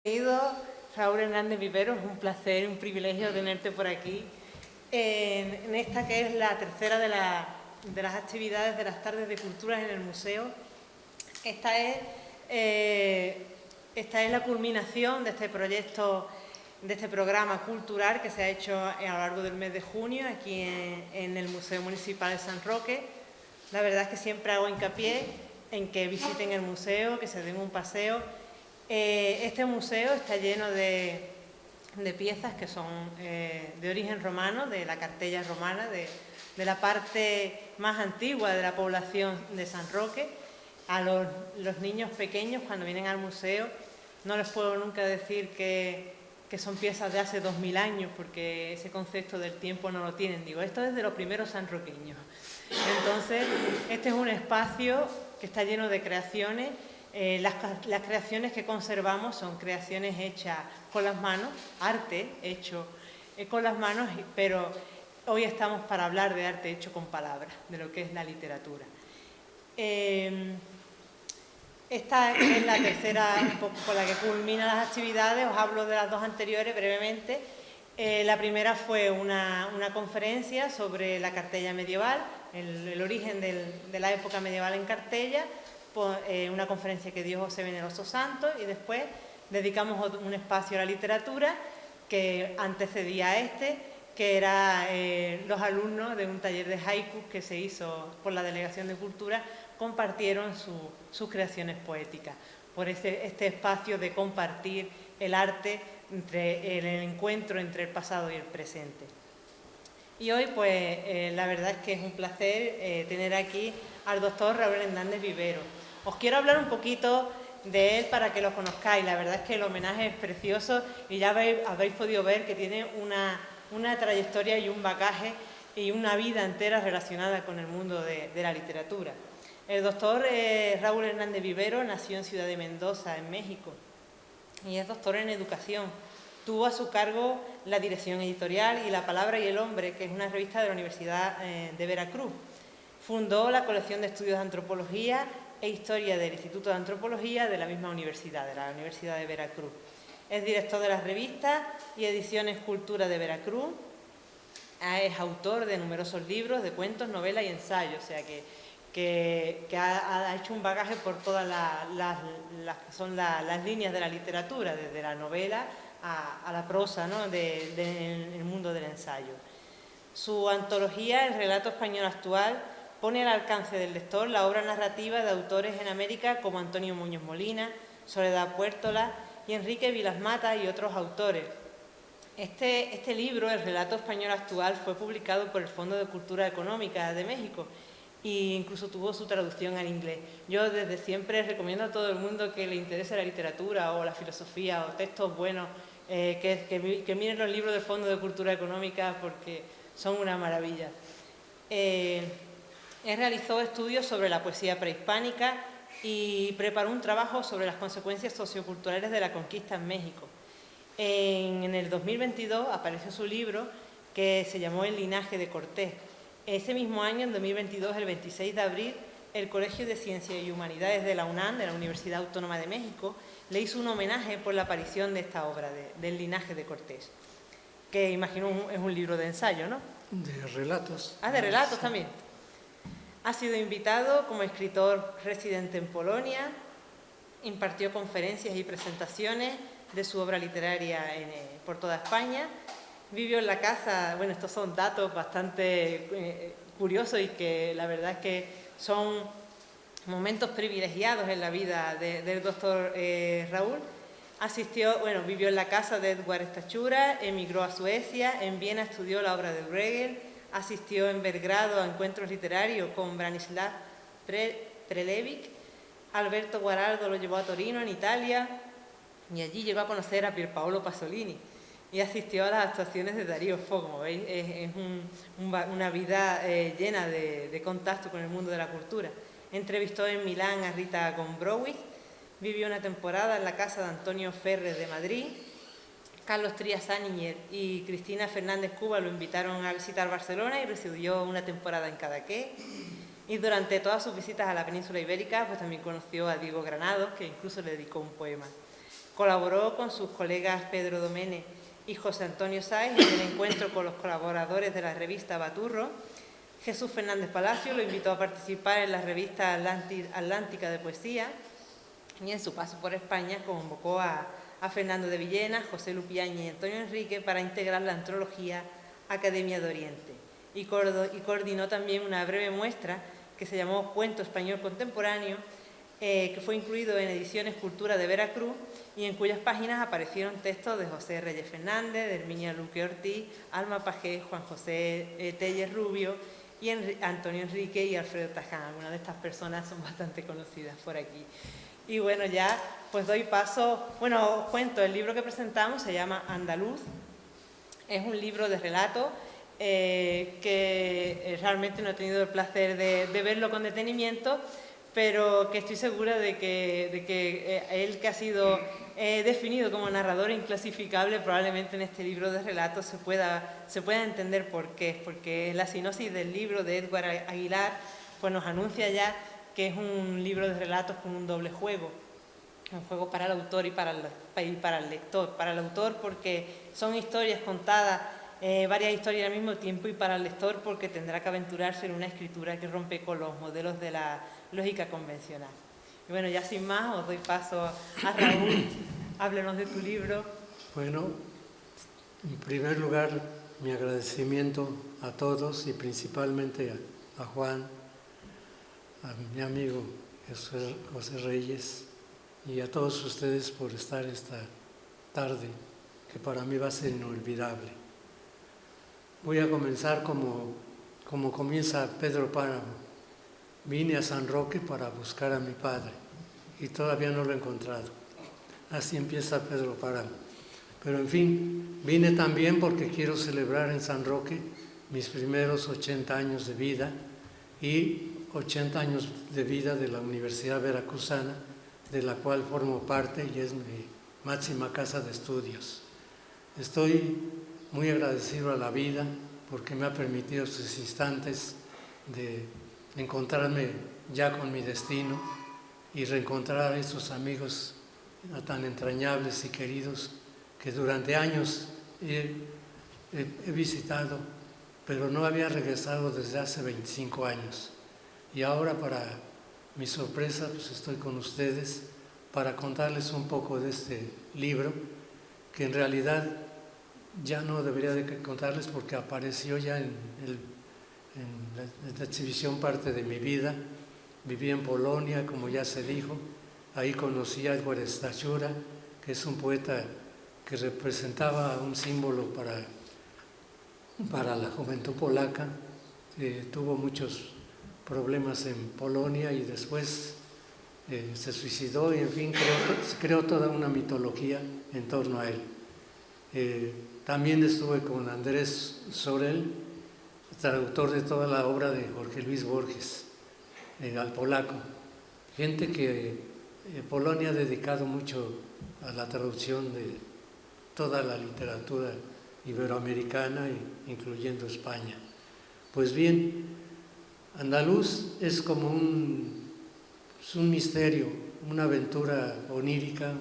Querido Raúl Hernández Vivero, es un placer, un privilegio tenerte por aquí en esta que es la tercera de las actividades de las tardes de culturas en el museo. Esta es la culminación de este proyecto, de este programa cultural que se ha hecho a lo largo del mes de junio aquí en el Museo Municipal de San Roque. La verdad es que siempre hago hincapié en que visiten el museo, que se den un paseo. Este museo está lleno de piezas que son de origen romano, de la cartella romana, de la parte más antigua de la población de San Roque. A los niños pequeños, cuando vienen al museo, no les puedo nunca decir que son piezas de hace 2000 años, porque ese concepto del tiempo no lo tienen. Digo, esto es de los primeros sanroqueños. Entonces, este es un espacio que está lleno de creaciones. Las creaciones que conservamos son creaciones hechas con las manos, arte hecho con las manos, pero hoy estamos para hablar de arte hecho con palabras, de lo que es la literatura. Esta es la tercera, un poco con la que culmina las actividades. Os hablo de las dos anteriores brevemente. La primera fue una conferencia sobre la cartella medieval, el origen de la época medieval en Cartella, una conferencia que dio José Veneroso Santos, y después dedicamos un espacio a la literatura que antecedía a este, que era los alumnos de un taller de haiku que se hizo por la Delegación de Cultura, compartieron sus creaciones poéticas, por este espacio de compartir el arte, el encuentro entre el pasado y el presente. Y hoy, pues, la verdad es que es un placer tener aquí al doctor Raúl Hernández Vivero. Os quiero hablar un poquito de él para que lo conozcáis. La verdad es que el homenaje es precioso y ya habéis podido ver que tiene una trayectoria y un bagaje y una vida entera relacionada con el mundo de la literatura. El doctor Raúl Hernández Vivero nació en Ciudad de Mendoza, en México, y es doctor en educación. Tuvo a su cargo la dirección editorial y La Palabra y el Hombre, que es una revista de la Universidad de Veracruz. Fundó la colección de estudios de antropología e historia del Instituto de Antropología de la misma universidad, de la Universidad de Veracruz. Es director de las revistas y ediciones Cultura de Veracruz. Es autor de numerosos libros de cuentos, novelas y ensayos, o sea que ha hecho un bagaje por todas las líneas de la literatura, desde la novela a la prosa, ¿no? del mundo del ensayo. Su antología, El relato español actual, pone al alcance del lector la obra narrativa de autores en América como Antonio Muñoz Molina, Soledad Puertola y Enrique Vilas Mata y otros autores. Este libro, El relato español actual, fue publicado por el Fondo de Cultura Económica de México e incluso tuvo su traducción al inglés. Yo desde siempre recomiendo a todo el mundo que le interese la literatura o la filosofía o textos buenos, que miren los libros del Fondo de Cultura Económica porque son una maravilla. Él realizó estudios sobre la poesía prehispánica y preparó un trabajo sobre las consecuencias socioculturales de la conquista en México. En el 2022 apareció su libro que se llamó El linaje de Cortés. Ese mismo año, en 2022, el 26 de abril, el Colegio de Ciencias y Humanidades de la UNAM, de la Universidad Autónoma de México, le hizo un homenaje por la aparición de esta obra, del linaje de Cortés, que imagino es un libro de ensayo, ¿no? De relatos. Ah, de relatos también. Ha sido invitado como escritor residente en Polonia, impartió conferencias y presentaciones de su obra literaria por toda España. Vivió en la casa, bueno, estos son datos bastante curiosos y que la verdad es que son momentos privilegiados en la vida del doctor Raúl. Vivió en la casa de Edward Stachura, emigró a Suecia, en Viena estudió la obra de Bruegel, asistió en Belgrado a encuentros literarios con Branislav Prelevic, Alberto Guaraldo lo llevó a Torino, en Italia, y allí llegó a conocer a Pierpaolo Pasolini y asistió a las actuaciones de Darío Fo. Como veis, es una vida llena de contacto con el mundo de la cultura. Entrevistó en Milán a Rita Gombrowicz, vivió una temporada en la casa de Antonio Ferrer de Madrid. Carlos Trías Áñez y Cristina Fernández Cuba lo invitaron a visitar Barcelona y residió una temporada en Cadaqués. Y durante todas sus visitas a la península ibérica, pues también conoció a Diego Granados, que incluso le dedicó un poema. Colaboró con sus colegas Pedro Domene y José Antonio Sáez en el encuentro con los colaboradores de la revista Baturro. Jesús Fernández Palacio lo invitó a participar en la revista Atlántica de Poesía y en su paso por España convocó a Fernando de Villena, José Lupiáñez y Antonio Enrique para integrar la antología Academia de Oriente y coordinó también una breve muestra que se llamó Cuento Español Contemporáneo, que fue incluido en Ediciones Cultura de Veracruz y en cuyas páginas aparecieron textos de José Reyes Fernández, de Herminia Luque Ortiz, Alma Pajé, Juan José Telles Rubio y Antonio Enrique y Alfredo Taján. Algunas de estas personas son bastante conocidas por aquí. Y bueno, ya pues doy paso, os cuento, el libro que presentamos se llama Andaluz, es un libro de relatos que realmente no he tenido el placer de verlo con detenimiento, pero que estoy segura de que él, que ha sido definido como narrador inclasificable, probablemente en este libro de relatos se pueda entender por qué, porque la sinopsis del libro de Edward Aguilar pues nos anuncia ya que es un libro de relatos con un doble juego, un juego para el autor y para el lector. Para el autor porque son historias contadas, varias historias al mismo tiempo, y para el lector porque tendrá que aventurarse en una escritura que rompe con los modelos de la lógica convencional. Y bueno, ya sin más os doy paso a Raúl. Háblenos de tu libro. Bueno, en primer lugar, mi agradecimiento a todos y principalmente a Juan, a mi amigo José Reyes y a todos ustedes por estar esta tarde, que para mí va a ser inolvidable. Voy a comenzar como comienza Pedro Páramo. Vine a San Roque para buscar a mi padre y todavía no lo he encontrado. Así empieza Pedro Páramo. Pero en fin, vine también porque quiero celebrar en San Roque mis primeros 80 años de vida y 80 años de vida de la Universidad Veracruzana, de la cual formo parte y es mi máxima casa de estudios. Estoy muy agradecido a la vida porque me ha permitido estos instantes de encontrarme ya con mi destino y reencontrar a esos amigos tan entrañables y queridos que durante años he visitado, pero no había regresado desde hace 25 años. Y ahora, para mi sorpresa, pues estoy con ustedes para contarles un poco de este libro, que en realidad ya no debería de contarles porque apareció ya en la exhibición parte de mi vida. Viví en Polonia, como ya se dijo, ahí conocí a Edward Stachura, que es un poeta que representaba un símbolo para la juventud polaca. Tuvo muchos problemas en Polonia y después se suicidó y en fin creó toda una mitología en torno a él. También estuve con Andrés Sorel, traductor de toda la obra de Jorge Luis Borges al polaco. Gente que Polonia ha dedicado mucho a la traducción de toda la literatura iberoamericana, incluyendo España. Pues bien, Andaluz es como un misterio, una aventura onírica,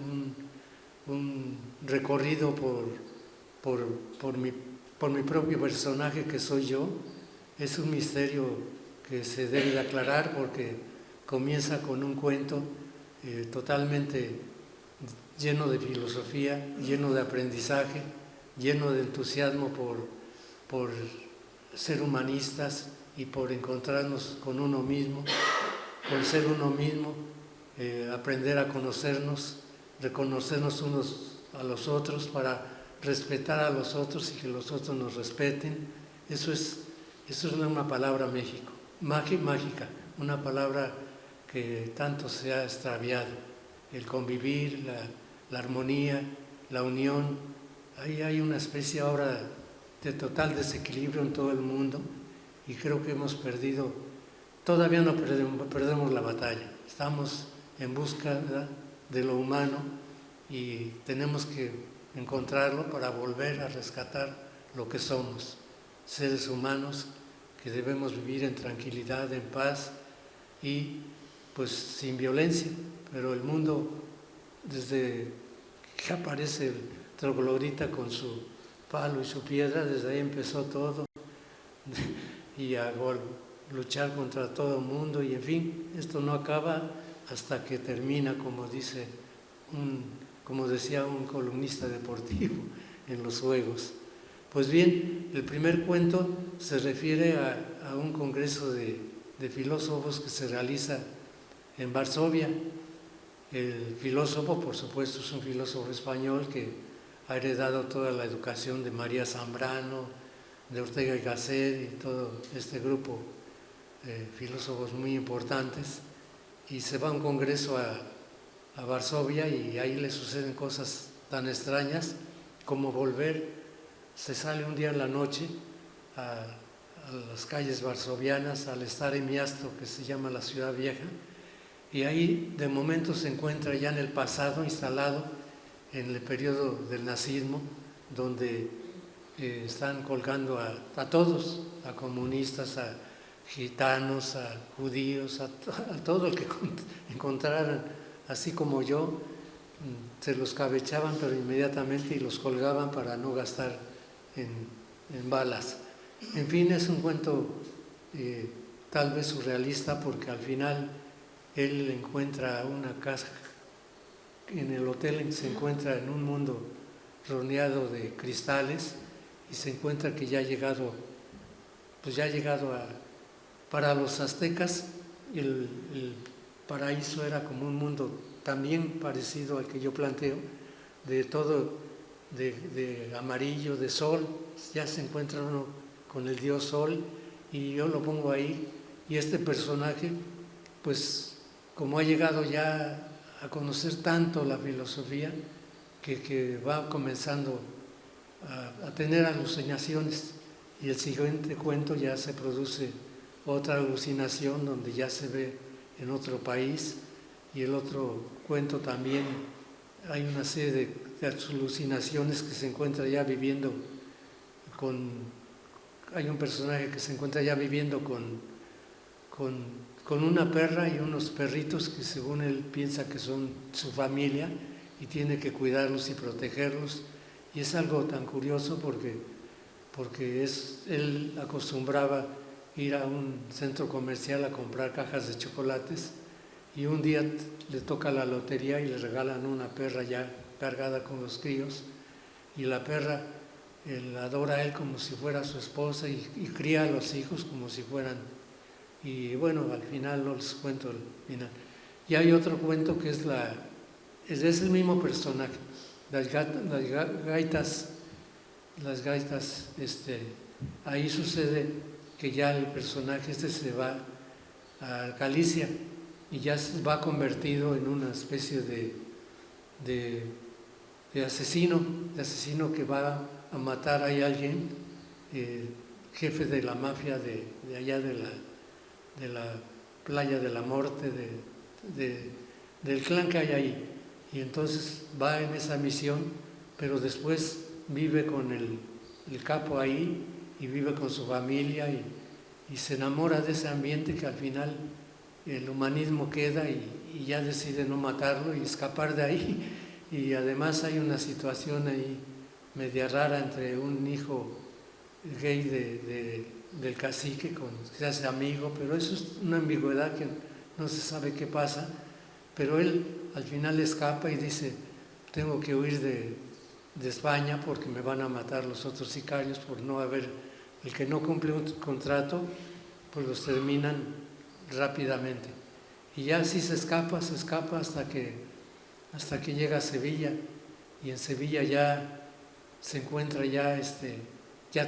un recorrido por mi propio personaje que soy yo. Es un misterio que se debe de aclarar porque comienza con un cuento totalmente lleno de filosofía, lleno de aprendizaje, lleno de entusiasmo por ser humanistas y por encontrarnos con uno mismo, por ser uno mismo, aprender a conocernos, reconocernos unos a los otros para respetar a los otros y que los otros nos respeten. Eso es una palabra mágica, una palabra que tanto se ha extraviado. El convivir, la armonía, la unión. Ahí hay una especie ahora de total desequilibrio en todo el mundo y creo que hemos perdido, todavía no perdemos la batalla. Estamos en busca de lo humano y tenemos que encontrarlo para volver a rescatar lo que somos, seres humanos que debemos vivir en tranquilidad, en paz y pues sin violencia. Pero el mundo, desde que aparece el troglodita con su palo y su piedra, desde ahí empezó todo, y a luchar contra todo el mundo, y en fin, esto no acaba hasta que termina, como decía un columnista deportivo en los Juegos. Pues bien, el primer cuento se refiere a un congreso de filósofos que se realiza en Varsovia. El filósofo, por supuesto, es un filósofo español que ha heredado toda la educación de María Zambrano, de Ortega y Gasset y todo este grupo de filósofos muy importantes, y se va a un congreso a Varsovia, y ahí le suceden cosas tan extrañas como se sale un día en la noche a las calles varsovianas, al Stare Miasto, que se llama la ciudad vieja, y ahí de momento se encuentra ya en el pasado, instalado en el periodo del nazismo, donde están colgando a todos, a comunistas, a gitanos, a judíos, a todo el que encontraran, así como yo, se los cabechaban, pero inmediatamente, y los colgaban para no gastar en balas. En fin, es un cuento tal vez surrealista, porque al final él encuentra una casa, en el hotel se encuentra en un mundo rodeado de cristales, y se encuentra que ya ha llegado para los aztecas el paraíso era como un mundo también parecido al que yo planteo, de todo de amarillo, de sol. Ya se encuentra uno con el dios Sol, y yo lo pongo ahí, y este personaje, pues como ha llegado ya a conocer tanto la filosofía, que va comenzando a tener alucinaciones, y el siguiente cuento ya se produce otra alucinación donde ya se ve en otro país, y el otro cuento también hay una serie de alucinaciones que se encuentra ya viviendo hay un personaje que se encuentra ya viviendo con una perra y unos perritos que según él piensa que son su familia, y tiene que cuidarlos y protegerlos. Y es algo tan curioso porque él acostumbraba ir a un centro comercial a comprar cajas de chocolates, y un día le toca la lotería y le regalan una perra ya cargada con los críos, y la perra la adora a él como si fuera su esposa, y cría a los hijos como si fueran. Y bueno, al final no les cuento el final. Y hay otro cuento que es el mismo personaje, las gaitas, ahí sucede que ya el personaje se va a Galicia, y ya se va convertido en una especie de asesino que va a matar a alguien, jefe de la mafia de allá de la Playa de la Muerte, del clan que hay ahí. Y entonces va en esa misión, pero después vive con el capo ahí, y vive con su familia, y se enamora de ese ambiente, que al final el humanismo queda, y ya decide no matarlo y escapar de ahí. Y además hay una situación ahí media rara entre un hijo gay del cacique, que se hace amigo, pero eso es una ambigüedad que no se sabe qué pasa. Pero él al final escapa y dice: tengo que huir de España porque me van a matar los otros sicarios por no haber, el que no cumple un contrato, pues los terminan rápidamente. Y ya así se escapa hasta que llega a Sevilla, y en Sevilla ya se encuentra ya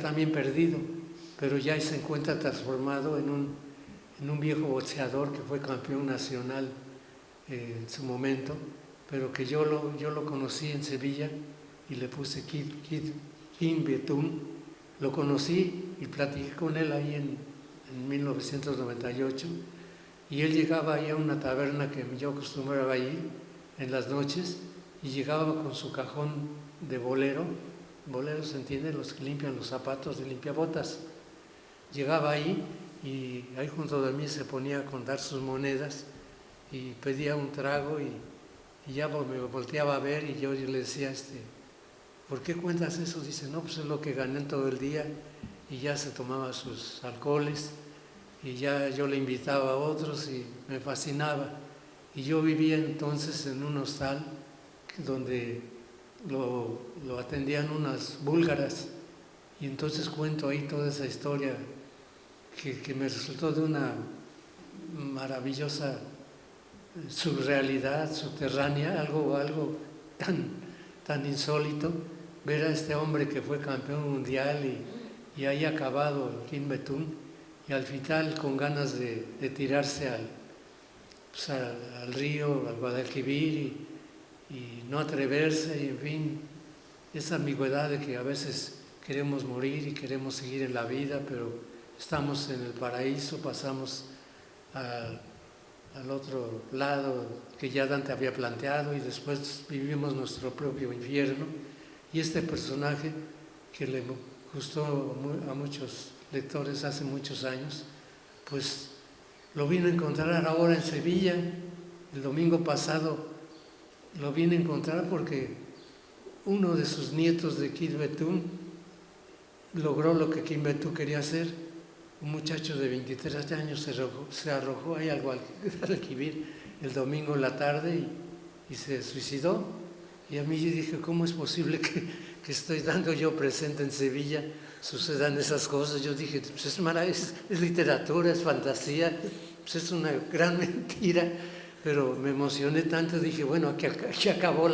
también perdido, pero ya se encuentra transformado en un viejo boxeador que fue campeón nacional en su momento, pero que yo lo conocí en Sevilla y le puse Kim Betún. Lo conocí y platiqué con él ahí en 1998, y él llegaba ahí a una taberna que yo acostumbraba ir en las noches, y llegaba con su cajón de bolero, se entiende, los que limpian los zapatos, de limpiabotas. Llegaba ahí, y ahí junto de mí se ponía a contar sus monedas, y pedía un trago, y Y ya me volteaba a ver y yo le decía, ¿por qué cuentas eso? Dice, no, pues es lo que gané en todo el día. Y ya se tomaba sus alcoholes y ya yo le invitaba a otros y me fascinaba. Y yo vivía entonces en un hostal donde lo atendían unas búlgaras. Y entonces cuento ahí toda esa historia que me resultó de una maravillosa surrealidad subterránea, algo tan insólito, ver a este hombre que fue campeón mundial y ahí acabado el Kim Betún, y al final con ganas de tirarse al río, al Guadalquivir, y no atreverse, y en fin, esa ambigüedad de que a veces queremos morir y queremos seguir en la vida, pero estamos en el paraíso, pasamos al otro lado que ya Dante había planteado y después vivimos nuestro propio infierno. Y este personaje que le gustó a muchos lectores hace muchos años, pues lo vine a encontrar ahora en Sevilla. El domingo pasado lo vine a encontrar porque uno de sus nietos de Kim Betún logró lo que Kim Betún quería hacer. Un muchacho de 23 años se arrojó ahí al Guadalquivir el domingo en la tarde y se suicidó. Y a mí yo dije, ¿cómo es posible que estoy dando yo presente en Sevilla sucedan esas cosas? Yo dije, pues es literatura, es fantasía, pues es una gran mentira, pero me emocioné tanto, dije, bueno, aquí acabó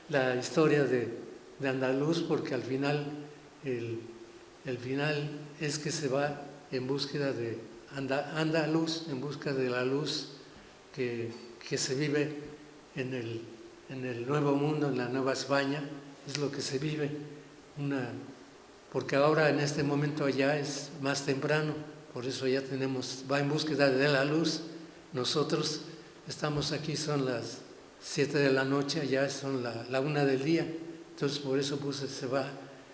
la historia de Andaluz, porque al final el final es que se va en búsqueda de Andaluz, en busca de la luz que se vive en el nuevo mundo, en la nueva España, es lo que se vive, porque ahora en este momento ya es más temprano, por eso ya va en búsqueda de la luz. Nosotros estamos aquí, son las 7 de la noche, allá son la 1 del día, entonces por eso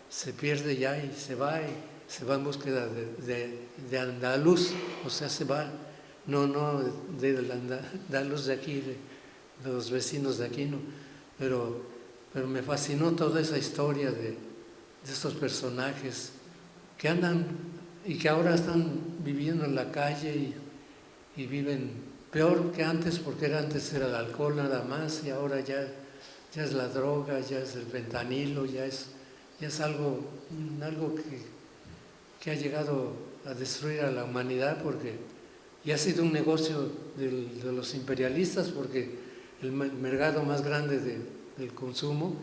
se pierde ya y se va en búsqueda de Andaluz, o sea, se va, no de Andaluz de aquí, de los vecinos de aquí, no, pero me fascinó toda esa historia de estos personajes que andan y que ahora están viviendo en la calle y viven peor que antes, porque antes era el alcohol nada más y ahora ya es la droga, ya es el fentanilo, ya es algo que ha llegado a destruir a la humanidad, porque ya ha sido un negocio de los imperialistas, porque el mercado más grande del consumo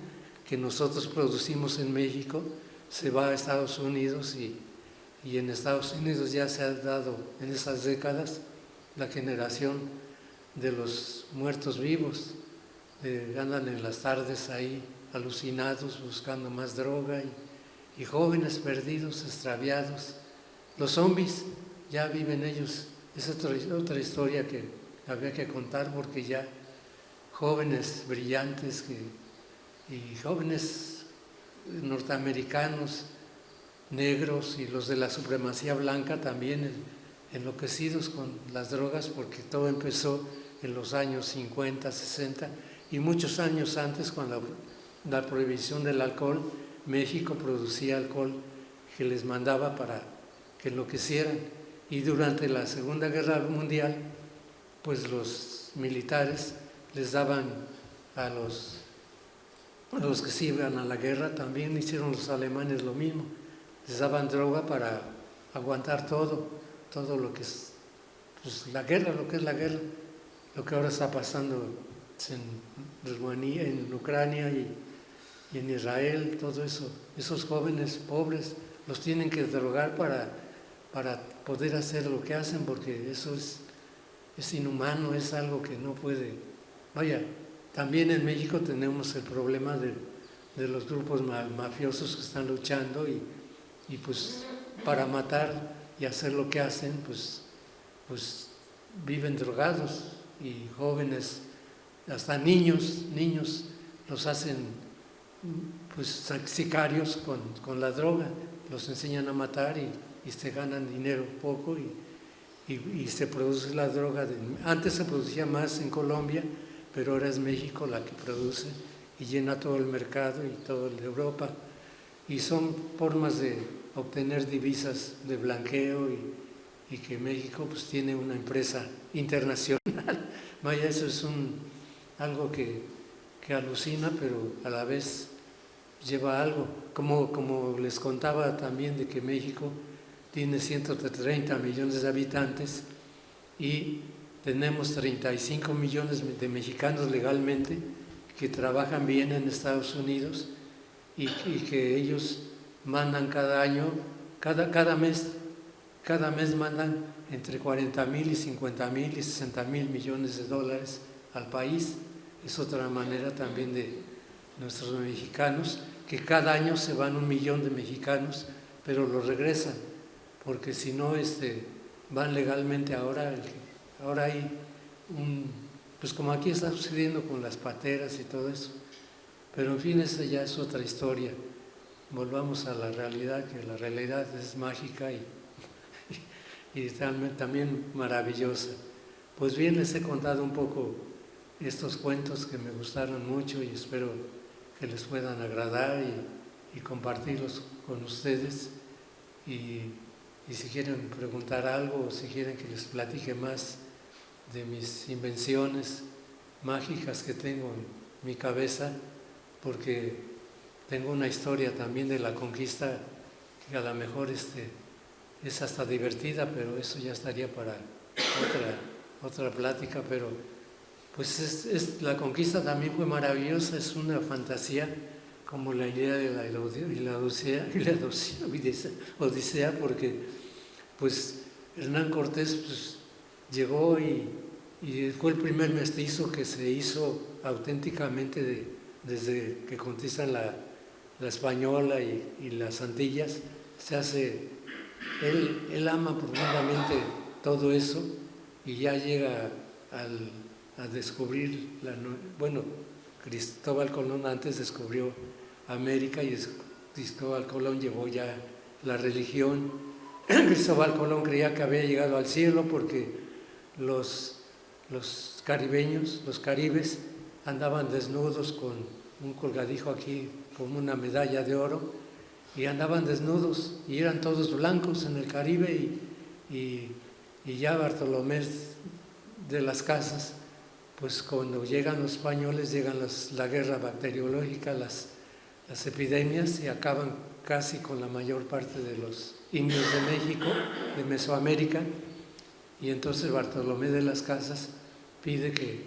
que nosotros producimos en México se va a Estados Unidos y en Estados Unidos ya se ha dado en esas décadas la generación de los muertos vivos, andan en las tardes ahí alucinados buscando más droga y jóvenes perdidos, extraviados. Los zombies ya viven ellos, es otra historia que había que contar, porque ya jóvenes brillantes y jóvenes norteamericanos, negros, y los de la supremacía blanca también enloquecidos con las drogas, porque todo empezó en los años 50, 60 y muchos años antes, con la prohibición del alcohol. México producía alcohol que les mandaba para que enloquecieran, y durante la Segunda Guerra Mundial pues los militares les daban a los que se iban a la guerra, también hicieron los alemanes lo mismo, les daban droga para aguantar todo lo que es la guerra, lo que es la guerra, lo que ahora está pasando en Ucrania y en Israel, todo eso. Esos jóvenes pobres los tienen que drogar para poder hacer lo que hacen, porque eso es inhumano, es algo que no puede. Vaya, también en México tenemos el problema de los grupos mafiosos que están luchando y pues para matar y hacer lo que hacen, pues viven drogados, y jóvenes, hasta niños los hacen pues sicarios con la droga, los enseñan a matar y se ganan dinero poco y se produce la droga. Antes se producía más en Colombia, pero ahora es México la que produce y llena todo el mercado y toda Europa. Y son formas de obtener divisas de blanqueo y que México pues tiene una empresa internacional. Vaya, eso es algo que alucina, pero a la vez lleva algo. Como les contaba también de que México tiene 130 millones de habitantes y tenemos 35 millones de mexicanos legalmente que trabajan bien en Estados Unidos y que ellos mandan cada año, cada mes mandan entre 40,000 y 50,000 y 60,000 millones de dólares al país. Es otra manera también de nuestros mexicanos, que cada año se van 1 millón de mexicanos, pero lo regresan, porque si no van legalmente ahora hay pues como aquí está sucediendo con las pateras y todo eso. Pero en fin, esa ya es otra historia. Volvamos a la realidad, que la realidad es mágica y también maravillosa. Pues bien, les he contado un poco estos cuentos que me gustaron mucho y espero que les puedan agradar y compartirlos con ustedes. Y si quieren preguntar algo o si quieren que les platique más de mis invenciones mágicas que tengo en mi cabeza, porque tengo una historia también de la conquista que a lo mejor es hasta divertida, pero eso ya estaría para otra plática. Pero pues la conquista también fue maravillosa, es una fantasía como la idea de la Odisea, porque pues Hernán Cortés pues, llegó y fue el primer mestizo que se hizo auténticamente desde que conquistan la Española y las Antillas. Se hace, él ama profundamente todo eso y ya llega a descubrir, Cristóbal Colón antes descubrió América y Cristóbal Colón llevó ya la religión. Cristóbal Colón creía que había llegado al cielo porque los caribeños, los caribes, andaban desnudos con un colgadijo aquí, como una medalla de oro, y andaban desnudos y eran todos blancos en el Caribe y ya Bartolomé de las Casas, pues cuando llegan los españoles, llegan la guerra bacteriológica, las epidemias y acaban casi con la mayor parte de los indios de México, de Mesoamérica, y entonces Bartolomé de las Casas pide que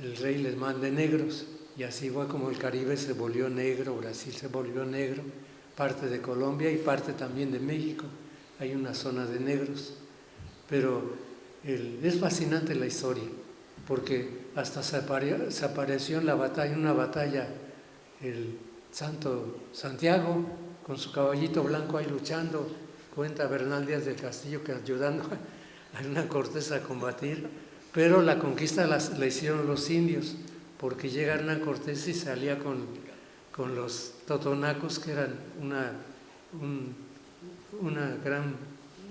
el rey les mande negros, y así fue como el Caribe se volvió negro, Brasil se volvió negro, parte de Colombia y parte también de México, hay una zona de negros. Pero es fascinante la historia, porque hasta se apareció en una batalla, el santo Santiago, con su caballito blanco ahí luchando, cuenta Bernal Díaz del Castillo que ayudando a Hernán Cortés a combatir, pero la conquista la hicieron los indios, porque llega Hernán Cortés y salía con los totonacos, que eran una gran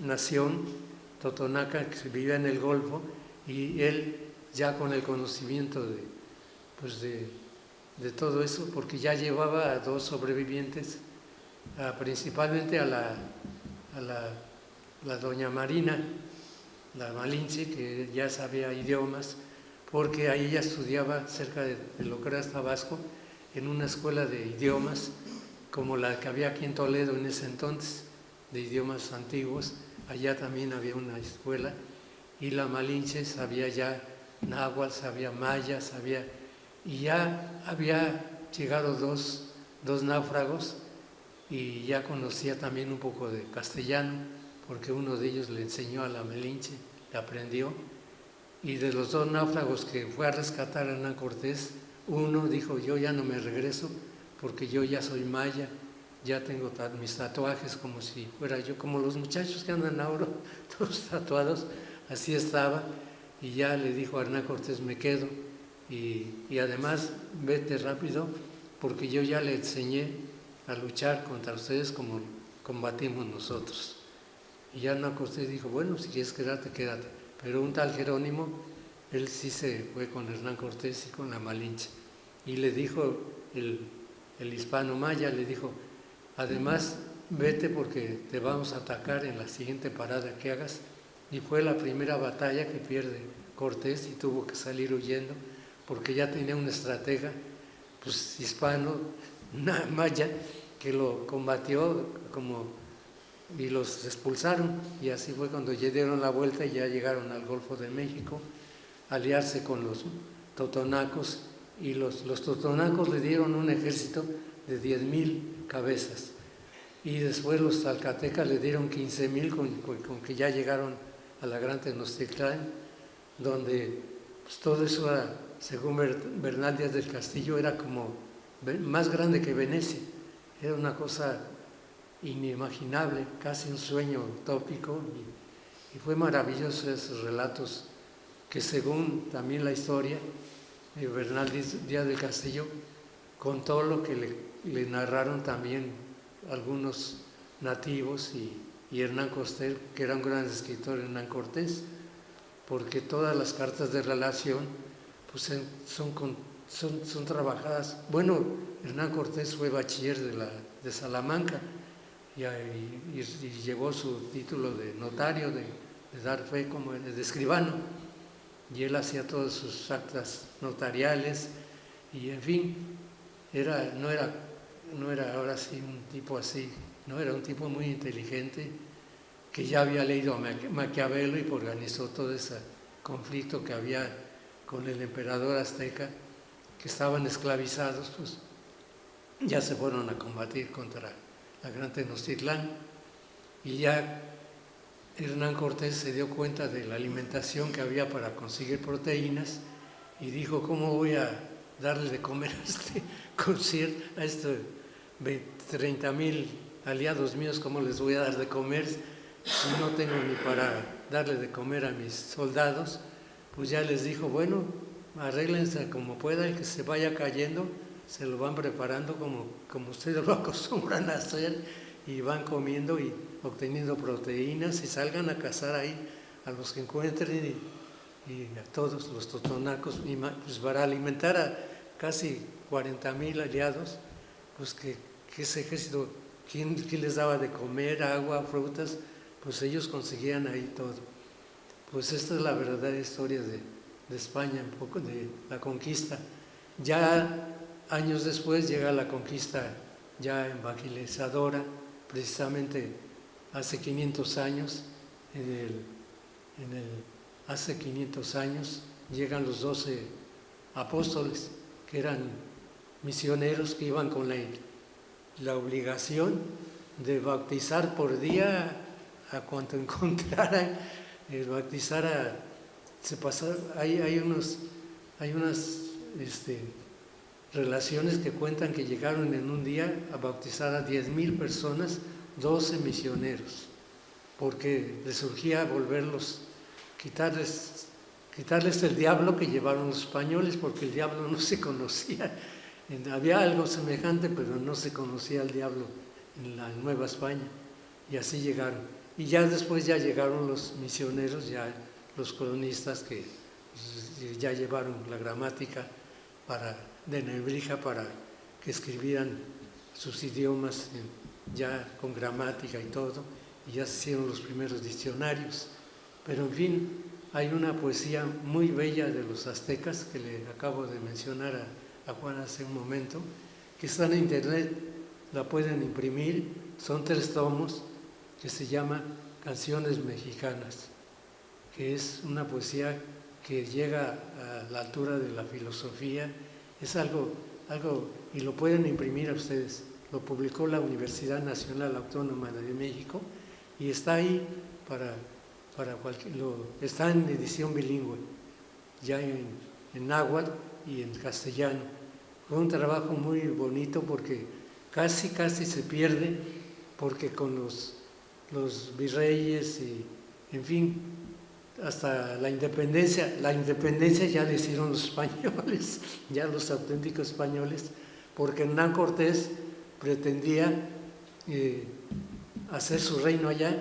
nación totonaca que vivía en el Golfo, y él ya con el conocimiento de todo eso, porque ya llevaba a 2 sobrevivientes, principalmente a la doña Marina, la Malinche, que ya sabía idiomas, porque ahí ella estudiaba cerca de lo que era Tabasco, en una escuela de idiomas, como la que había aquí en Toledo en ese entonces, de idiomas antiguos. Allá también había una escuela, y la Malinche sabía ya náhuatl, sabía maya, y ya había llegado dos náufragos, y ya conocía también un poco de castellano, porque uno de ellos le enseñó a la Malinche, le aprendió, y de los 2 náufragos que fue a rescatar a Hernán Cortés, uno dijo: yo ya no me regreso, porque yo ya soy maya, ya tengo mis tatuajes como si fuera yo, como los muchachos que andan ahora, todos tatuados, así estaba, y ya le dijo a Hernán Cortés: me quedo, y además vete rápido, porque yo ya le enseñé a luchar contra ustedes como combatimos nosotros. Y ya Hernán Cortés dijo: bueno, si quieres quedarte, quédate. Pero un tal Jerónimo él sí se fue con Hernán Cortés y con la Malinche. Y le dijo el hispano maya, le dijo, además vete porque te vamos a atacar en la siguiente parada que hagas. Y fue la primera batalla que pierde Cortés y tuvo que salir huyendo porque ya tenía un estratega pues, hispano, maya, que lo combatió y los expulsaron. Y así fue cuando ya dieron la vuelta y ya llegaron al Golfo de México, aliarse con los totonacos, y los totonacos le dieron un ejército de 10,000 cabezas. Y después los tlaxcaltecas le dieron 15,000 con que ya llegaron a la Gran Tenochtitlán, donde pues, todo eso era, según Bernal Díaz del Castillo, era como más grande que Venecia. Era una cosa inimaginable, casi un sueño utópico, y fue maravilloso esos relatos que según también la historia, Bernal Díaz del Castillo contó lo que le narraron también algunos nativos y Hernán Cortés, que era un gran escritor, Hernán Cortés, porque todas las cartas de relación pues, son trabajadas. Bueno, Hernán Cortés fue bachiller de Salamanca y llevó su título de notario, de dar fe como de escribano, y él hacía todas sus actas notariales y en fin, no era ahora sí un tipo así, no era un tipo muy inteligente que ya había leído a Maquiavelo y organizó todo ese conflicto que había con el emperador azteca, que estaban esclavizados, pues ya se fueron a combatir contra la Gran Tenochtitlán, y ya Hernán Cortés se dio cuenta de la alimentación que había para conseguir proteínas y dijo, ¿cómo voy a darle de comer a estos 30,000 aliados míos? ¿Cómo les voy a dar de comer si no tengo ni para darle de comer a mis soldados? Pues ya les dijo, bueno, arréglense como puedan, que se vaya cayendo, se lo van preparando como ustedes lo acostumbran a hacer, y van comiendo y obteniendo proteínas, y salgan a cazar ahí a los que encuentren y a todos los totonacos, y pues para alimentar a casi 40,000 aliados, pues que ese ejército, ¿quién les daba de comer? Agua, frutas, pues ellos conseguían ahí todo. Pues esta es la verdadera historia de España, un poco de la conquista. Ya años después llega la conquista ya evangelizadora, precisamente hace 500 años, hace 500 años llegan los 12 apóstoles, que eran misioneros que iban con la obligación de bautizar por día a cuanto encontraran, bautizar hay unas relaciones que cuentan que llegaron en un día a bautizar a 10,000 personas, 12 misioneros, porque les surgía quitarles el diablo que llevaron los españoles, porque el diablo no se conocía. Había algo semejante, pero no se conocía el diablo en la Nueva España, y así llegaron. Y ya después ya llegaron los misioneros, ya los colonistas, que ya llevaron la gramática de Nebrija para que escribieran sus idiomas ya con gramática y todo, y ya se hicieron los primeros diccionarios. Pero en fin, hay una poesía muy bella de los aztecas que le acabo de mencionar a Juan hace un momento, que está en internet, la pueden imprimir, son 3 tomos, que se llama Canciones Mexicanas, que es una poesía que llega a la altura de la filosofía. Es algo, y lo pueden imprimir a ustedes. Lo publicó la Universidad Nacional Autónoma de México y está ahí está en edición bilingüe, ya en náhuatl y en castellano. Fue un trabajo muy bonito porque casi se pierde, porque con los virreyes y, en fin, hasta la independencia ya la hicieron los españoles, ya los auténticos españoles, porque Hernán Cortés pretendía hacer su reino allá,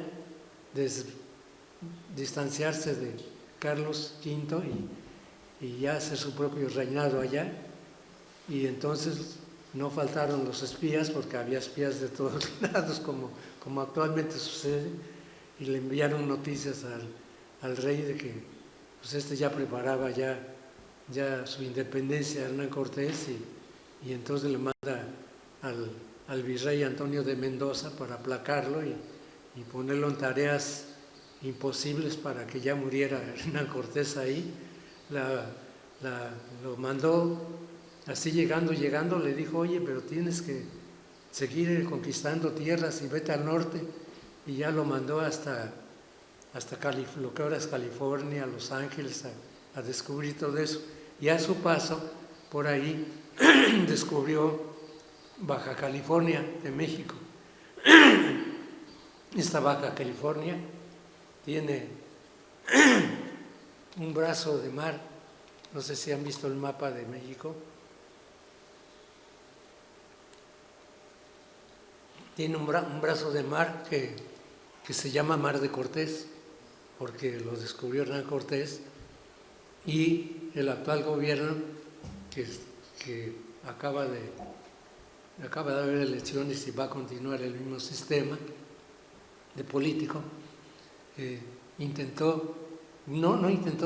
distanciarse de Carlos V y ya hacer su propio reinado allá. Y entonces no faltaron los espías, porque había espías de todos lados, como actualmente sucede, y le enviaron noticias al rey de que pues ya preparaba ya su independencia, Hernán Cortés, y entonces le manda al virrey Antonio de Mendoza para aplacarlo y ponerlo en tareas imposibles para que ya muriera Hernán Cortés ahí. Lo mandó así llegando, le dijo, oye, pero tienes que seguir conquistando tierras y vete al norte, y ya lo mandó hasta lo que ahora es California, Los Ángeles, a descubrir todo eso. Y a su paso por ahí descubrió Baja California de México. Esta Baja California tiene un brazo de mar, no sé si han visto el mapa de México, tiene un brazo de mar que se llama Mar de Cortés, porque lo descubrió Hernán Cortés, y el actual gobierno, que acaba de haber elecciones y va a continuar el mismo sistema de político,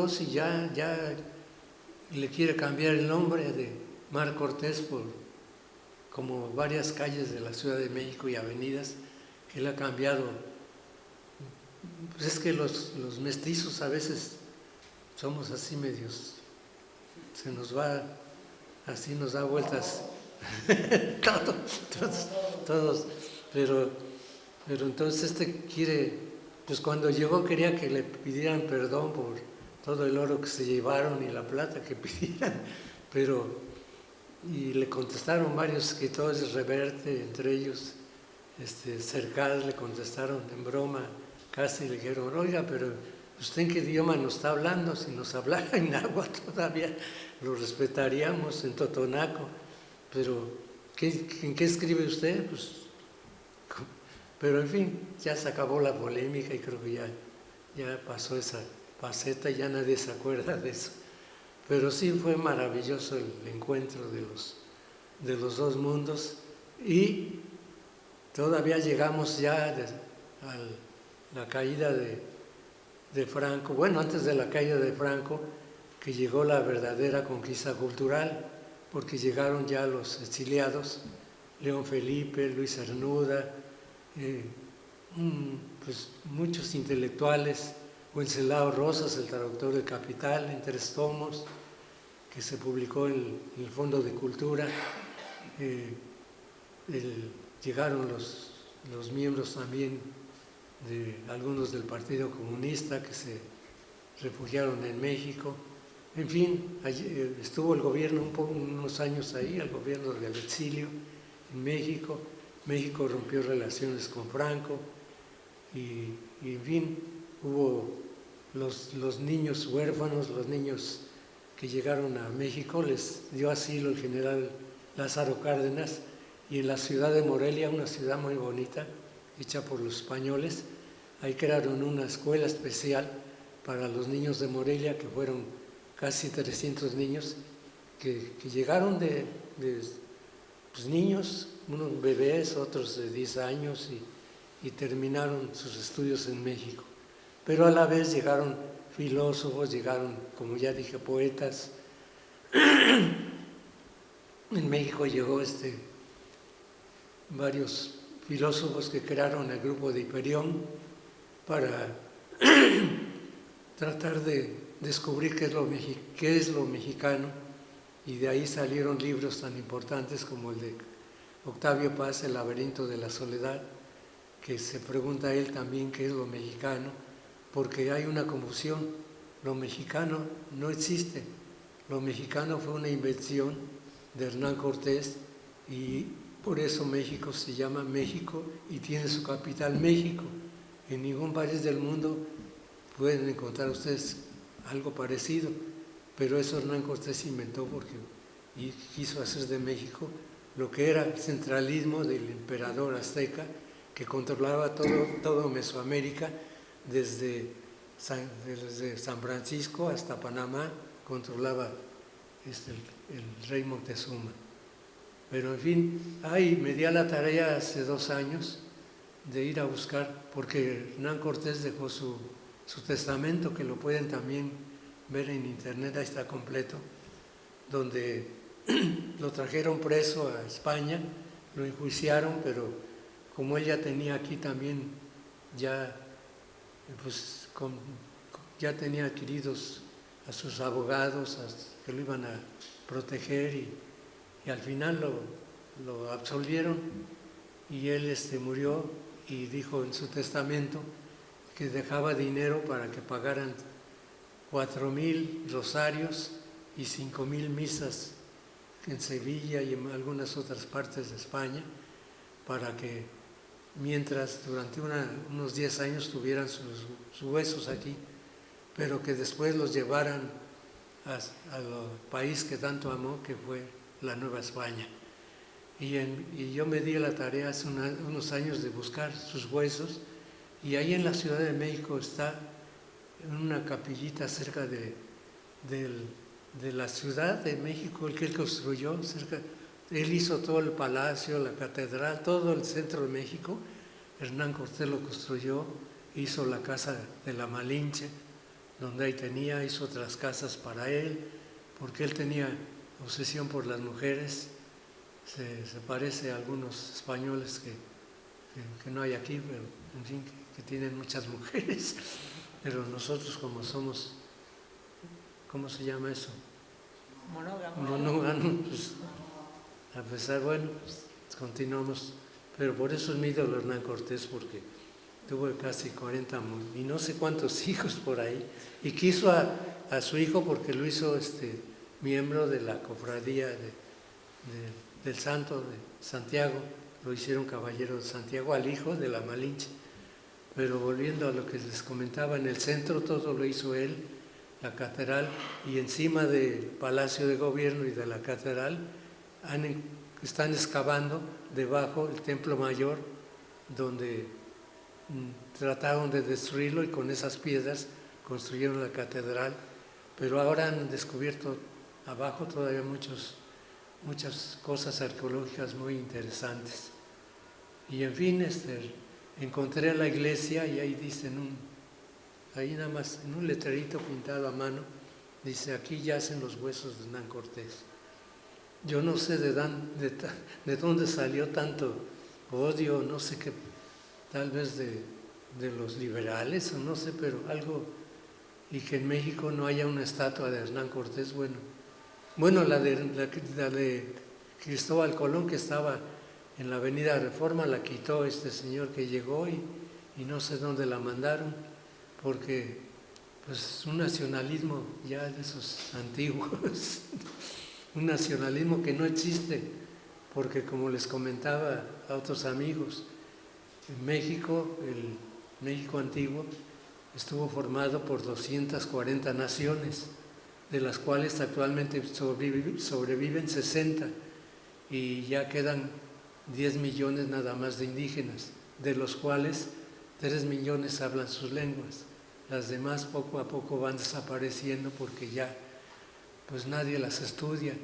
si ya le quiere cambiar el nombre de Mar Cortés por como varias calles de la Ciudad de México y avenidas que él ha cambiado. Pues es que los mestizos a veces somos así medios, se nos va, así nos da vueltas todos, pero entonces quiere, pues cuando llegó quería que le pidieran perdón por todo el oro que se llevaron y la plata que pidieran, y le contestaron varios escritores, Reverte, entre ellos Cercas, le contestaron en broma, casi le dijeron, oiga, pero ¿usted en qué idioma nos está hablando? Si nos hablara en náhuatl todavía lo respetaríamos, en totonaco, pero ¿en qué escribe usted? Pues, pero en fin, ya se acabó la polémica y creo que ya pasó esa faceta y ya nadie se acuerda de eso. Pero sí fue maravilloso el encuentro de los dos mundos, y todavía llegamos ya a la caída de Franco. Bueno, antes de la caída de Franco, que llegó la verdadera conquista cultural, porque llegaron ya los exiliados, León Felipe, Luis Cernuda, pues muchos intelectuales, Wenceslao Rosas, el traductor del Capital, en 3 tomos, que se publicó en el Fondo de Cultura. Llegaron los miembros también de algunos del Partido Comunista que se refugiaron en México. En fin, allí estuvo el gobierno unos años ahí, el gobierno del exilio en México. México rompió relaciones con Franco y en fin, hubo los niños huérfanos, los niños que llegaron a México, les dio asilo el general Lázaro Cárdenas, y en la ciudad de Morelia, una ciudad muy bonita, hecha por los españoles, ahí crearon una escuela especial para los niños de Morelia, que fueron casi 300 niños, que llegaron de pues, niños, unos bebés, otros de 10 años, y terminaron sus estudios en México. Pero a la vez llegaron filósofos, llegaron, como ya dije, poetas. En México llegó varios filósofos que crearon el grupo de Hiperión para tratar de descubrir qué es lo mexicano, y de ahí salieron libros tan importantes como el de Octavio Paz, El laberinto de la soledad, que se pregunta a él también qué es lo mexicano, porque hay una confusión. Lo mexicano no existe, lo mexicano fue una invención de Hernán Cortés, y por eso México se llama México y tiene su capital México. En ningún país del mundo pueden encontrar ustedes algo parecido, pero eso Hernán Cortés inventó porque quiso hacer de México lo que era el centralismo del emperador azteca, que controlaba todo Mesoamérica, desde San Francisco hasta Panamá, controlaba el rey Moctezuma. Pero en fin, me di a la tarea hace 2 años de ir a buscar, porque Hernán Cortés dejó su testamento, que lo pueden también ver en internet, ahí está completo, donde lo trajeron preso a España, lo enjuiciaron, pero como él ya tenía aquí también, ya tenía adquiridos a sus abogados que lo iban a proteger, y al final lo absolvieron, y él murió y dijo en su testamento que dejaba dinero para que pagaran 4,000 rosarios y 5,000 misas en Sevilla y en algunas otras partes de España, para que mientras durante unos 10 años tuvieran sus huesos aquí, pero que después los llevaran al país que tanto amó, que fue la Nueva España. Y yo me di a la tarea hace unos años de buscar sus huesos, y ahí en la Ciudad de México está en una capillita cerca de la Ciudad de México, el que él construyó, él hizo todo el palacio, la catedral, todo el centro de México. Hernán Cortés lo construyó, hizo la casa de la Malinche, donde ahí hizo otras casas para él, porque él tenía obsesión por las mujeres. Se parece a algunos españoles que no hay aquí, pero en fin, que tienen muchas mujeres, pero nosotros, como somos, ¿cómo se llama eso? Monógamo, pues a pesar, bueno, pues, continuamos, pero por eso es mi ídolo Hernán Cortés, porque tuvo casi 40 y no sé cuántos hijos por ahí, y quiso a su hijo porque lo hizo miembro de la cofradía del Santo de Santiago, lo hicieron caballero de Santiago al hijo de la Malinche. Pero volviendo a lo que les comentaba, en el centro todo lo hizo él, la catedral, y encima del Palacio de Gobierno y de la catedral están excavando debajo el Templo Mayor, donde trataron de destruirlo, y con esas piedras construyeron la catedral, pero ahora han descubierto abajo todavía muchas cosas arqueológicas muy interesantes. Y en fin, encontré la iglesia, y ahí dicen, ahí nada más, en un letrerito pintado a mano, dice: aquí yacen los huesos de Hernán Cortés. Yo no sé de dónde salió tanto odio, no sé qué, tal vez de los liberales, o no sé, pero algo, y que en México no haya una estatua de Hernán Cortés. Bueno, la de Cristóbal Colón, que estaba en la Avenida Reforma, la quitó este señor que llegó, y no sé dónde la mandaron, porque pues un nacionalismo ya de esos antiguos, un nacionalismo que no existe, porque como les comentaba a otros amigos, en México, el México antiguo, estuvo formado por 240 naciones, de las cuales actualmente sobreviven 60, y ya quedan 10 millones nada más de indígenas, de los cuales 3 millones hablan sus lenguas. Las demás poco a poco van desapareciendo porque ya pues nadie las estudia,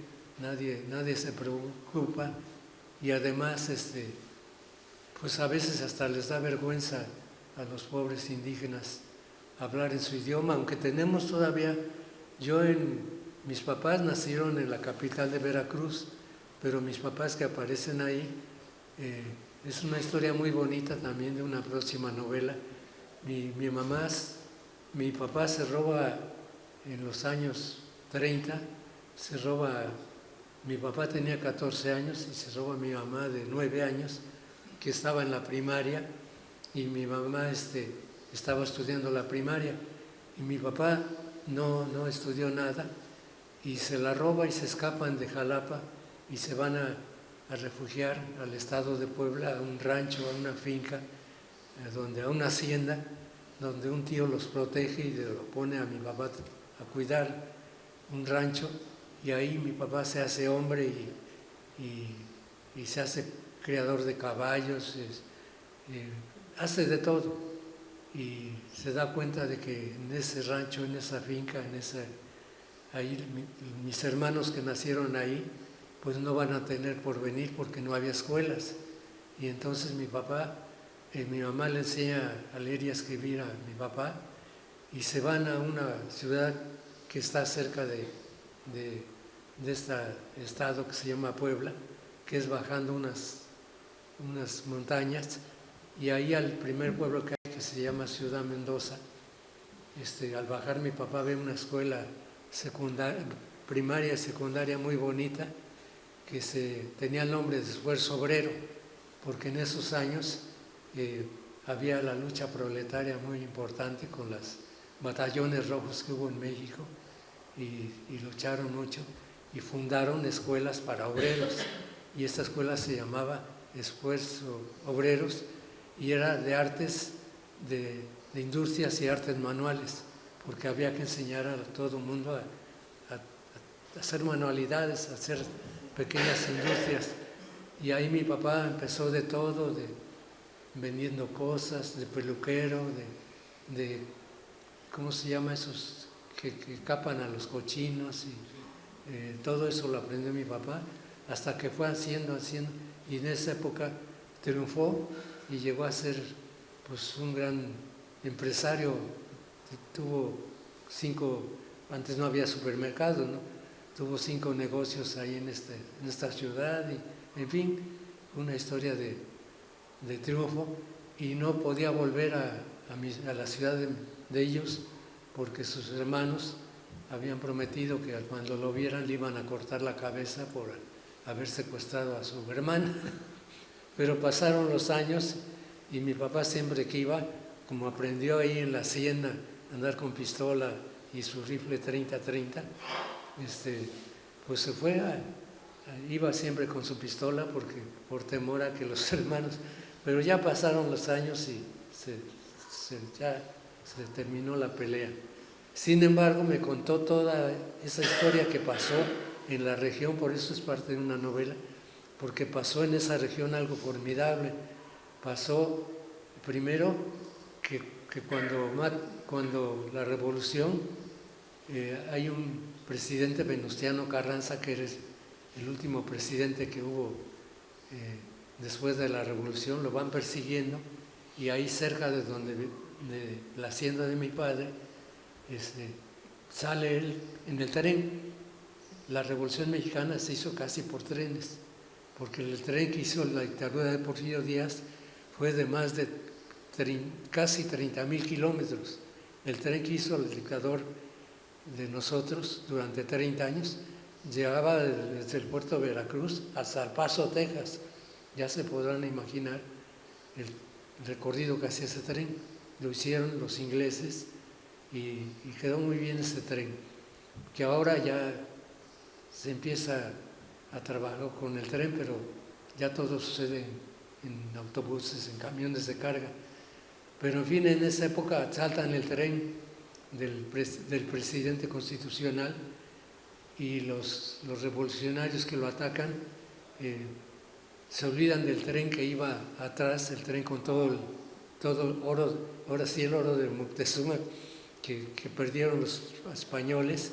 nadie se preocupa, y además pues a veces hasta les da vergüenza a los pobres indígenas hablar en su idioma, aunque tenemos todavía. Mis papás nacieron en la capital de Veracruz, pero mis papás que aparecen ahí, es una historia muy bonita también de una próxima novela. Mi papá se roba en los años 30, mi papá tenía 14 años y se roba a mi mamá de 9 años, que estaba en la primaria, y mi mamá estaba estudiando la primaria, y mi papá no estudió nada, y se la roba y se escapan de Jalapa y se van a refugiar al estado de Puebla, a un rancho, a una finca, a una hacienda, donde un tío los protege y lo pone a mi papá a cuidar un rancho, y ahí mi papá se hace hombre y se hace criador de caballos, hace de todo, y se da cuenta de que en ese rancho, en esa finca, ahí mis hermanos que nacieron ahí, pues no van a tener porvenir porque no había escuelas. Y entonces mi mamá le enseña a leer y a escribir a mi papá y se van a una ciudad que está cerca de este estado que se llama Puebla, que es bajando unas montañas, y ahí al primer pueblo que hay, que se llama Ciudad Mendoza, al bajar mi papá ve una escuela primaria y secundaria muy bonita, que tenía el nombre de Esfuerzo Obrero, porque en esos años había la lucha proletaria muy importante con los batallones rojos que hubo en México, y lucharon mucho y fundaron escuelas para obreros, y esta escuela se llamaba Esfuerzo Obreros y era de artes, de industrias y artes manuales, porque había que enseñar a todo el mundo a hacer manualidades, a hacer pequeñas industrias. Y ahí mi papá empezó de todo, vendiendo cosas, de peluquero, de ¿cómo se llama esos que capan a los cochinos? Y todo eso lo aprendió mi papá, hasta que fue haciendo, y en esa época triunfó y llegó a ser pues un gran empresario. Tuvo 5, antes no había supermercados, ¿no? Tuvo 5 negocios ahí en esta ciudad, y en fin, una historia de triunfo, y no podía volver a la ciudad de ellos porque sus hermanos habían prometido que cuando lo vieran le iban a cortar la cabeza por haber secuestrado a su hermana. Pero pasaron los años y mi papá siempre que iba, como aprendió ahí en la hacienda a andar con pistola y su rifle 30-30, pues se fue, iba siempre con su pistola por temor a que los hermanos, pero ya pasaron los años y ya se terminó la pelea. Sin embargo, me contó toda esa historia que pasó en la región, por eso es parte de una novela, porque pasó en esa región algo formidable. Pasó primero que cuando la revolución, hay un presidente, Venustiano Carranza, que era el último presidente que hubo después de la revolución, lo van persiguiendo, y ahí cerca de la hacienda de mi padre, sale él en el tren. La Revolución Mexicana se hizo casi por trenes, porque el tren que hizo la dictadura de Porfirio Díaz fue de más de casi 30,000 kilómetros. El tren que hizo el dictador de nosotros durante 30 años llegaba desde el puerto de Veracruz hasta El Paso, Texas. Ya se podrán imaginar el recorrido que hacía ese tren. Lo hicieron los ingleses y quedó muy bien ese tren, que ahora ya se empieza a trabajar con el tren, pero ya todo sucede en autobuses, en camiones de carga. Pero en fin, en esa época saltan el tren del presidente constitucional, y los revolucionarios que lo atacan se olvidan del tren que iba atrás, el tren con todo el oro, ahora sí el oro de Moctezuma, que perdieron los españoles,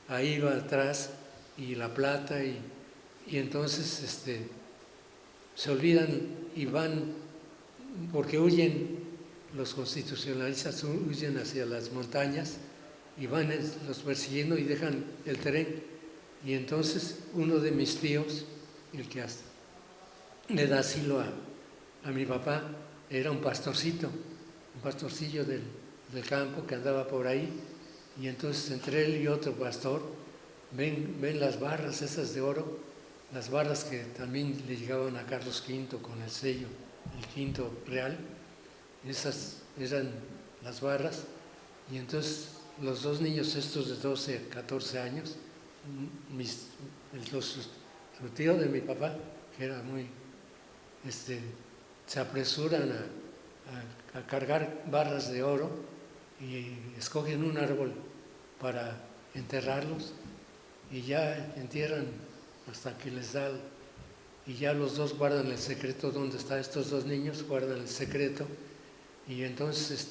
ahí iba atrás, y la plata, y entonces se olvidan y van, porque huyen, los constitucionalistas huyen hacia las montañas y van los persiguiendo y dejan el tren. Y entonces uno de mis tíos, el que hasta le da asilo a mi papá, era un pastorcillo del campo que andaba por ahí, y entonces entre él y otro pastor ven las barras esas de oro, las barras que también le llegaban a Carlos V con el sello, el V real. Esas eran las barras, y entonces los 2 niños estos de 12, 14 años, su tío de mi papá, que era muy, se apresuran a cargar barras de oro y escogen un árbol para enterrarlos, y ya entierran hasta que les da, y ya los 2 guardan el secreto. Donde están estos 2 niños, guardan el secreto, y entonces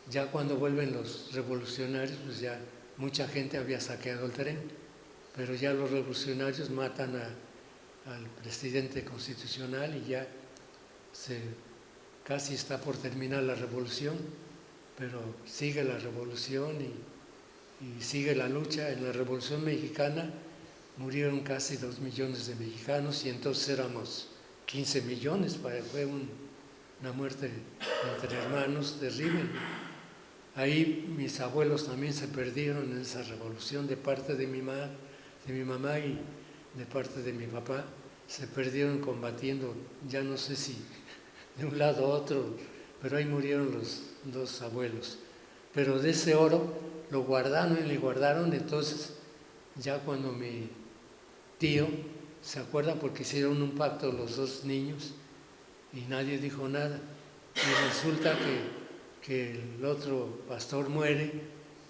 ya cuando vuelven los revolucionarios, pues ya mucha gente había saqueado el tren, pero ya los revolucionarios matan al presidente constitucional y ya casi está por terminar la revolución, pero sigue la revolución y sigue la lucha. En la Revolución Mexicana murieron casi 2 millones de mexicanos y entonces éramos 15 millones, fue una muerte entre hermanos terrible. Ahí mis abuelos también se perdieron en esa revolución de parte de mi mamá y de parte de mi papá. Se perdieron combatiendo, ya no sé si de un lado a otro, pero ahí murieron los 2 abuelos. Pero de ese oro lo guardaron y le guardaron, entonces ya cuando mi tío se acuerda, porque hicieron un pacto los 2 niños y nadie dijo nada, y resulta que el otro pastor muere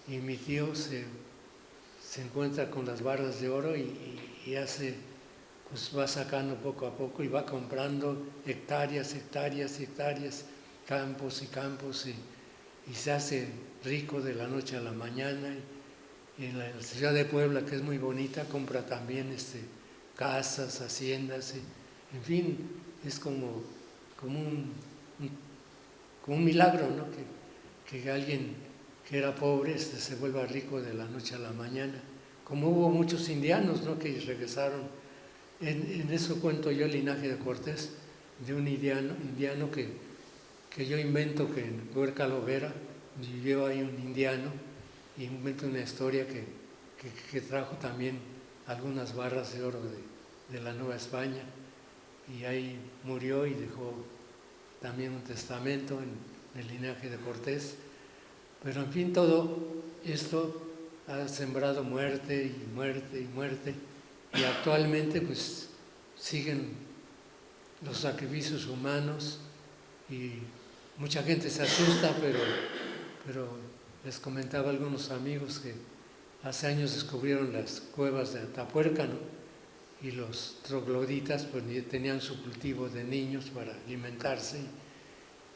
y mi tío se encuentra con las barras de oro y hace, pues va sacando poco a poco y va comprando hectáreas, campos y campos y se hace rico de la noche a la mañana. Y en la ciudad de Puebla, que es muy bonita, compra también casas, haciendas, en fin, es como un milagro, ¿no? Que alguien que era pobre se vuelva rico de la noche a la mañana. Como hubo muchos indianos, ¿no? Que regresaron. En eso cuento yo el linaje de Cortés, de un indiano que yo invento, que en Huerca Lovera vivió ahí un indiano, y invento una historia que trajo también algunas barras de oro de la Nueva España, y ahí murió y dejó también un testamento en el linaje de Cortés. Pero en fin, todo esto ha sembrado muerte y muerte y muerte, y actualmente pues siguen los sacrificios humanos y mucha gente se asusta, pero les comentaba a algunos amigos que hace años descubrieron las cuevas de Atapuerca, ¿no? Y los trogloditas pues tenían su cultivo de niños para alimentarse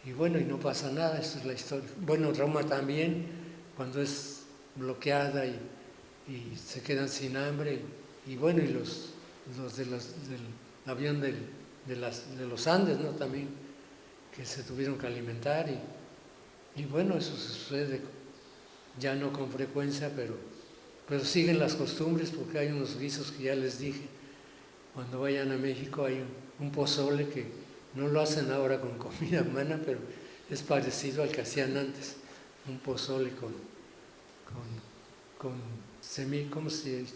y bueno, y no pasa nada, esa es la historia. Bueno, Roma también, cuando es bloqueada y se quedan sin hambre, y bueno, y los del avión de los Andes, ¿no? También, que se tuvieron que alimentar, y bueno, eso se sucede ya no con frecuencia, pero siguen las costumbres, porque hay unos guisos que ya les dije. Cuando vayan a México hay un pozole que no lo hacen ahora con comida humana, pero es parecido al que hacían antes, un pozole con ¿cómo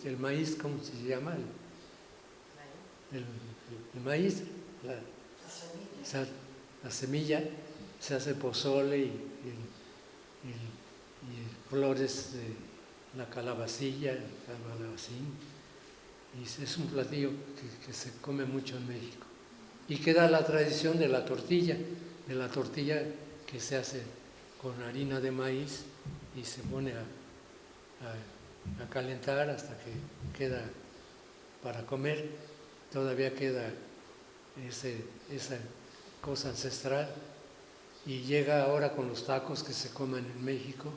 el maíz, ¿cómo se llama? El maíz, la semilla, se hace pozole y flores de la calabacilla, el calabacín, y es un platillo que se come mucho en México. Y queda la tradición de la tortilla que se hace con harina de maíz y se pone a calentar hasta que queda para comer. Todavía queda esa cosa ancestral, y llega ahora con los tacos que se comen en México,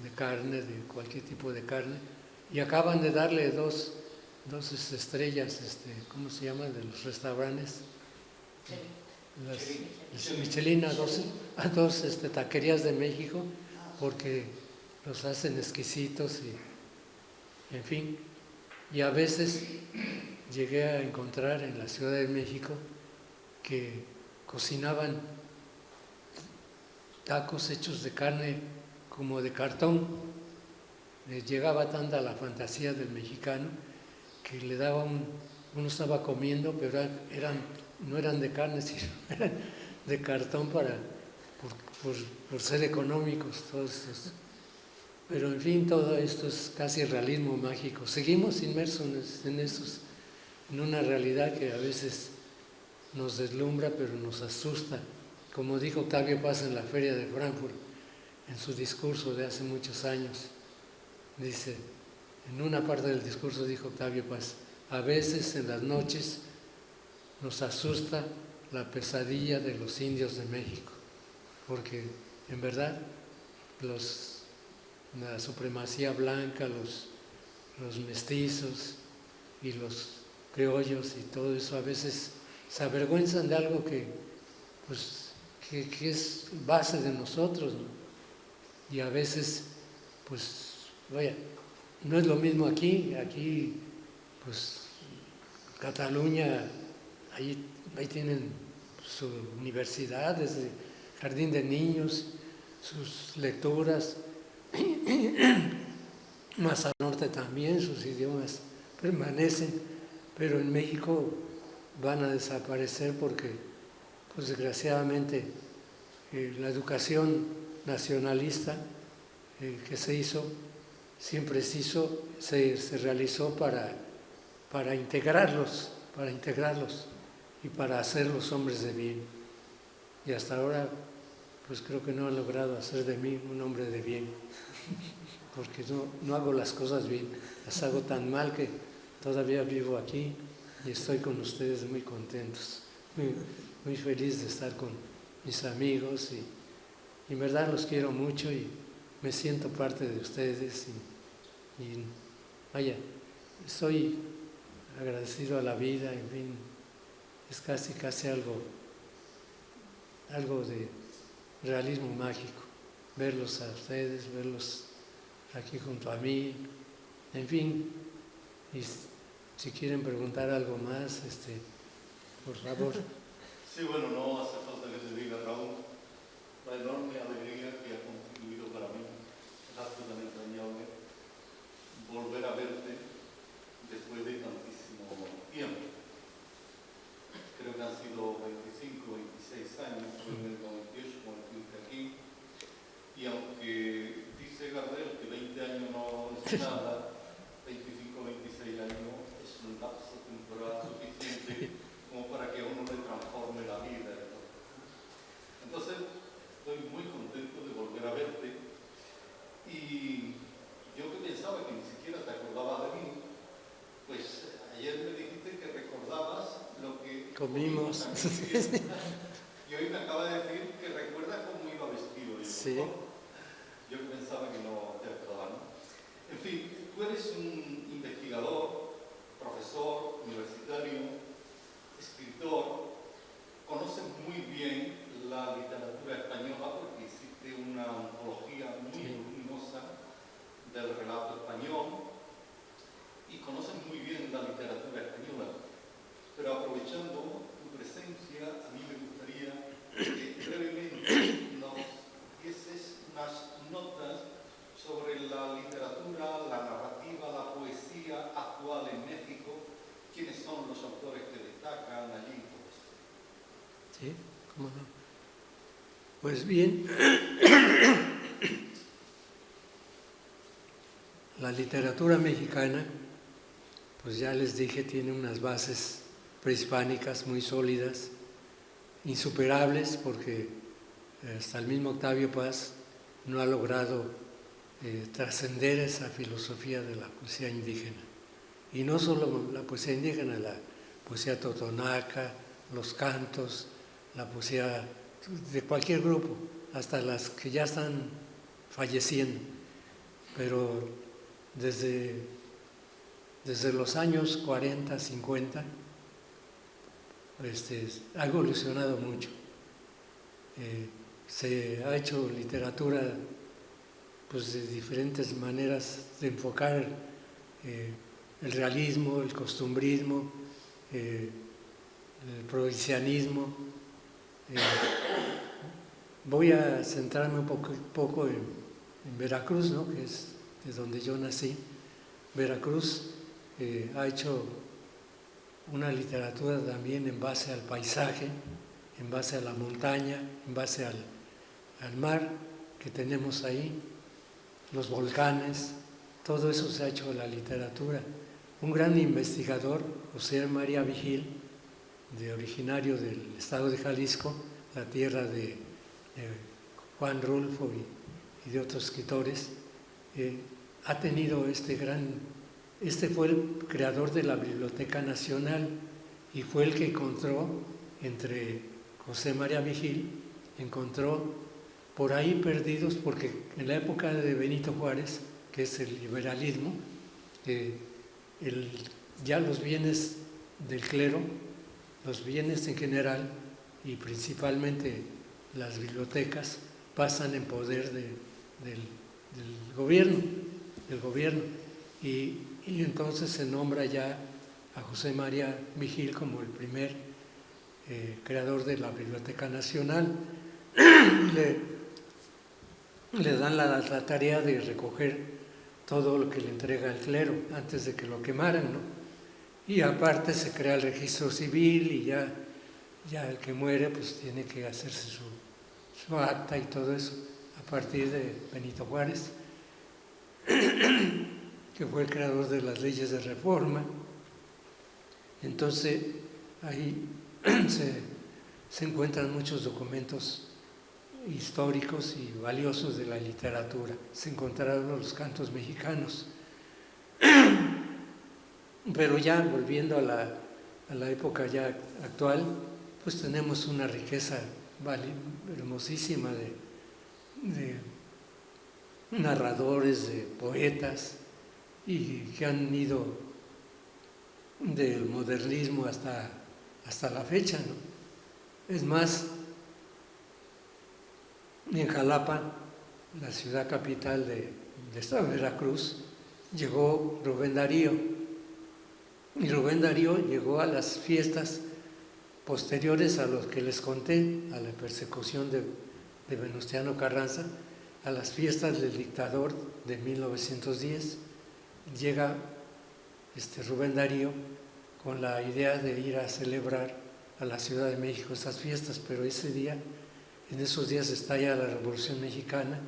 de carne, de cualquier tipo de carne, y acaban de darle dos estrellas, ¿cómo se llaman? De los restaurantes. Michelin a dos taquerías de México, porque los hacen exquisitos y, en fin. Y a veces llegué a encontrar en la Ciudad de México que cocinaban tacos hechos de carne como de cartón. Les llegaba tanta la fantasía del mexicano que le daba uno estaba comiendo, pero no eran de carne, sino eran de cartón por ser económicos todos estos. Pero en fin, todo esto es casi realismo mágico. Seguimos inmersos en una realidad que a veces nos deslumbra, pero nos asusta. Como dijo Octavio Paz en la Feria de Frankfurt, en su discurso de hace muchos años, dice, en una parte del discurso dijo Octavio Paz, a veces en las noches nos asusta la pesadilla de los indios de México, porque en verdad la supremacía blanca, los mestizos y los criollos y todo eso, a veces se avergüenzan de algo que es base de nosotros, ¿no? Y a veces, pues, vaya, no es lo mismo aquí, pues, Cataluña, ahí tienen su universidad, desde jardín de niños, sus lecturas, más al norte también sus idiomas permanecen, pero en México van a desaparecer porque, pues desgraciadamente, la educación nacionalista que se hizo, siempre se realizó para integrarlos y para hacerlos hombres de bien. Y hasta ahora, pues creo que no han logrado hacer de mí un hombre de bien, porque no hago las cosas bien, las hago tan mal que todavía vivo aquí y estoy con ustedes muy contentos, muy feliz de estar con mis amigos y en verdad los quiero mucho y me siento parte de ustedes y vaya, estoy agradecido a la vida, en fin, es casi algo de realismo mágico, verlos a ustedes, verlos aquí junto a mí, en fin, y si quieren preguntar algo más, por favor. Sí, bueno, no hace falta que te diga, Raúl, la enorme alegría que ha contribuido para mí, es absolutamente entrañable, volver a verte después de tantísimo tiempo. Creo que han sido 25, 26 años, fue en el 98 cuando estuviste aquí, y aunque dice Gardel que 20 años no es nada, 25, 26 años es un lapso temporal suficiente como para que a uno le transforme la vida. Entonces, estoy muy contento de volver a verte y yo que pensaba que ni siquiera te acordabas de mí, pues ayer me dijiste que recordabas lo que comimos. Y hoy me acaba de decir que recuerdas cómo iba vestido. Sí. Yo que pensaba que no te acordabas, ¿no? En fin, tú eres un investigador, profesor, universitario, escritor, conoces muy bien la literatura española porque hiciste una antología muy voluminosa del relato español y conoces muy bien la literatura española. Pero aprovechando tu presencia, a mí me gustaría que brevemente nos dieses unas notas sobre la literatura, la narrativa, la poesía actual en México, quiénes son los autores que destacan allí. Sí, ¿cómo no? Pues bien, la literatura mexicana, pues ya les dije, tiene unas bases prehispánicas muy sólidas, insuperables, porque hasta el mismo Octavio Paz no ha logrado trascender esa filosofía de la poesía indígena. Y no solo la poesía indígena, la poesía totonaca, los cantos, la poesía de cualquier grupo, hasta las que ya están falleciendo. Pero desde los años 40, 50, ha evolucionado mucho. Se ha hecho literatura pues, de diferentes maneras de enfocar el realismo, el costumbrismo, el provincianismo. Voy a centrarme un poco en Veracruz, ¿no? Que es de donde yo nací. Veracruz ha hecho una literatura también en base al paisaje, en base a la montaña, en base al mar que tenemos ahí, los volcanes, todo eso se ha hecho en la literatura. Un gran investigador, José María Vigil, originario del estado de Jalisco, la tierra de Juan Rulfo y de otros escritores, ha tenido fue el creador de la Biblioteca Nacional y fue el que encontró, entre José María Vigil, encontró por ahí perdidos, porque en la época de Benito Juárez, que es el liberalismo, ya los bienes del clero, los bienes en general y principalmente las bibliotecas pasan en poder del gobierno, y entonces se nombra ya a José María Vigil como el primer creador de la Biblioteca Nacional. Le dan la tarea de recoger todo lo que le entrega el clero antes de que lo quemaran, ¿no? Y aparte se crea el registro civil y ya el que muere pues tiene que hacerse su acta y todo eso a partir de Benito Juárez, que fue el creador de las leyes de reforma. Entonces ahí se encuentran muchos documentos históricos y valiosos de la literatura. Se encontraron los cantos mexicanos. Pero ya volviendo a la época ya actual, pues tenemos una riqueza hermosísima de narradores, de poetas, y que han ido del modernismo hasta la fecha, ¿no? Es más, en Jalapa, la ciudad capital del estado de Veracruz, llegó Rubén Darío. Y Rubén Darío llegó a las fiestas posteriores a los que les conté, a la persecución de Venustiano Carranza, a las fiestas del dictador de 1910. Llega Rubén Darío con la idea de ir a celebrar a la Ciudad de México estas fiestas, pero en esos días estalla la Revolución Mexicana